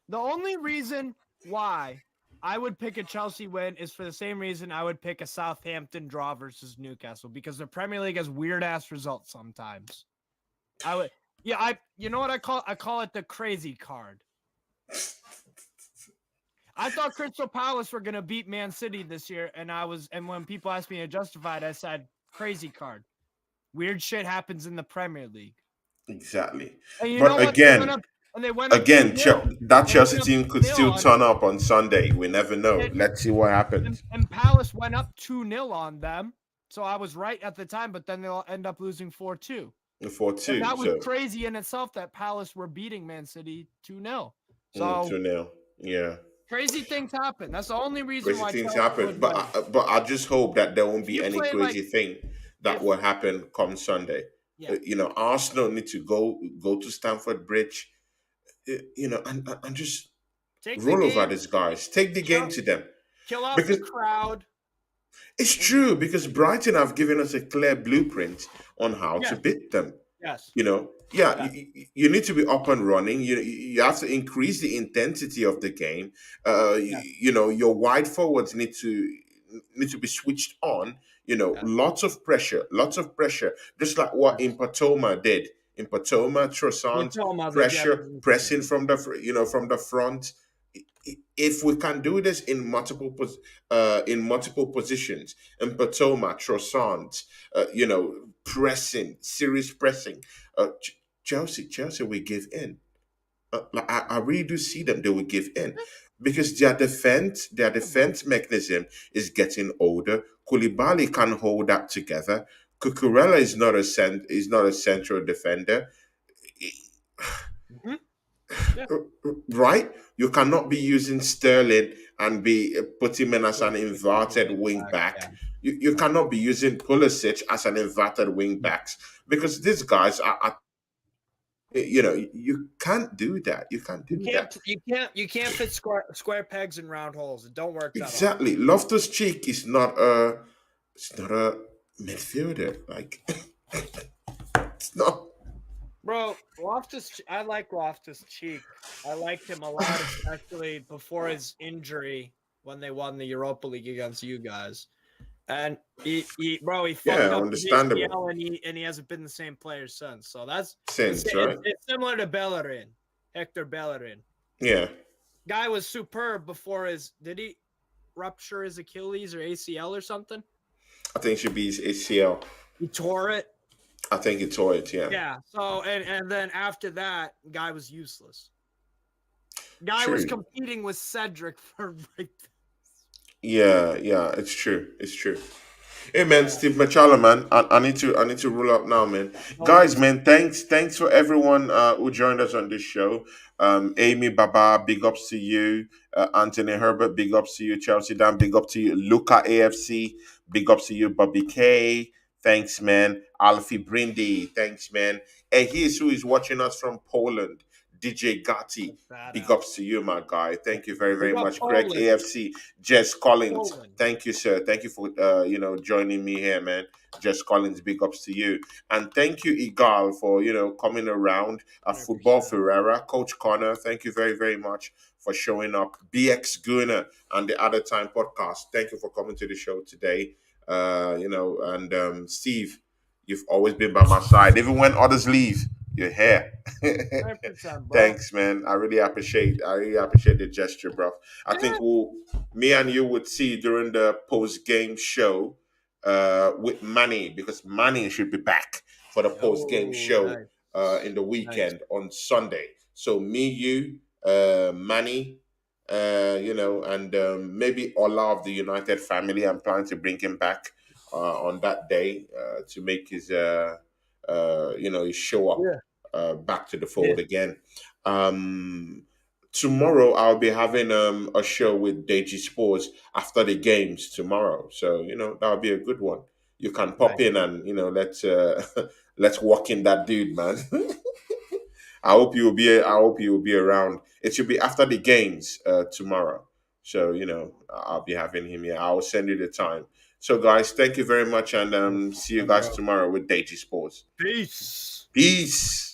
The only reason why I would pick a Chelsea win is for the same reason I would pick a Southampton draw versus Newcastle, because the Premier League has weird ass results sometimes. You know what I call it the crazy card. I thought Crystal Palace were gonna beat Man City this year, and when people asked me to justify it, I said crazy card. Weird shit happens in the Premier League. Exactly. And you know But what? They went up again, 2-0. that They Chelsea went up team could 2-0 still on- turn up on Sunday. We never know. And- Let's see what happens. and Palace went up 2-0 on them. So I was right at the time, but then they'll end up losing 4-2. 4-2. And that was So crazy in itself that Palace were beating Man City 2-0. 2-0. Yeah. Crazy things happen. That's the only reason Crazy why things Chelsea happen. would But win. I just hope that there won't be You any play crazy thing that if- will happen come Sunday. Yeah. Arsenal need to go to Stamford Bridge, and just Take roll the over game, these guys. Take the game to them. kill off Because the crowd. it's true, because Brighton have given us a clear blueprint on how to Yes. beat them. Yes. Yeah, you need to be up and running. You have to increase the intensity of the game. Your wide forwards need to be switched on. Lots of pressure, just like what Impatoma did. Impatoma, Trossard, pressing from the front. If we can do this in multiple positions, Impatoma, Trossard, serious pressing. Chelsea will give in. I really do see them. They will give in because their defense mechanism is getting older. Koulibaly can hold that together. Cucurella is not a central defender. Right? You cannot be using Sterling and be put him in as an inverted wing back. You cannot be using Pulisic as an inverted wing backs, because these guys are you can't do that. You can't do that. You can't fit square pegs in round holes. It don't work that Exactly. Loftus Cheek is not a midfielder. Like it's not. Bro, I like Loftus Cheek. I liked him a lot, especially before his injury when they won the Europa League against you guys. And he fucked up his understandable. ACL, and he hasn't been the same player since. So that's Right? It's similar to Bellerin, Hector Bellerin. Yeah. Guy was superb before did he rupture his Achilles or ACL or something? I think it should be his ACL. He tore it. I think he tore it, yeah. Yeah. So and then after that, guy was useless. Guy True. was competing with Cedric for Yeah, it's true. It's true. Hey man, Steve Machala, man. I need to roll up now, man. Guys, man, thanks for everyone who joined us on this show. Amy Baba, big ups to you. Anthony Herbert, big ups to you. Chelsea Dan, big up to you. Luca AFC, big ups to you. Bobby K, thanks, man. Alfie Brindy, thanks, man. And here's who is watching us from Poland. DJ Gatti, big ups to you, my guy. Thank you very, very Big up much. Greg Poland. AFC, Jess Collins, Poland. thank you, sir. Thank you for joining me here, man. Jess Collins, big ups to you. And thank you, Egal, for coming around. Football 100%. Ferreira, Coach Connor, thank you very, very much for showing up. BX Gunner and the Other Time podcast. Thank you for coming to the show today. Steve, you've always been by my side. Even when others leave, you're here. 100%, bro. Thanks, man. I really appreciate the gesture, bro. I think me and you would see during the post game show with Manny, because Manny should be back for the post game show Nice. in the weekend on Sunday. So me, you, Manny, and maybe Ola of the United family. I'm planning to bring him back on that day to make his show up back to the fold again. Tomorrow I'll be having a show with Deji Sports after the games tomorrow. So that'll be a good one. You can pop in and let's let's walk in that dude, man. I hope you will be around. It should be after the games tomorrow. So I'll be having him here. I'll send you the time. So guys, thank you very much, and see you guys tomorrow with Deji Sports. Peace. Peace.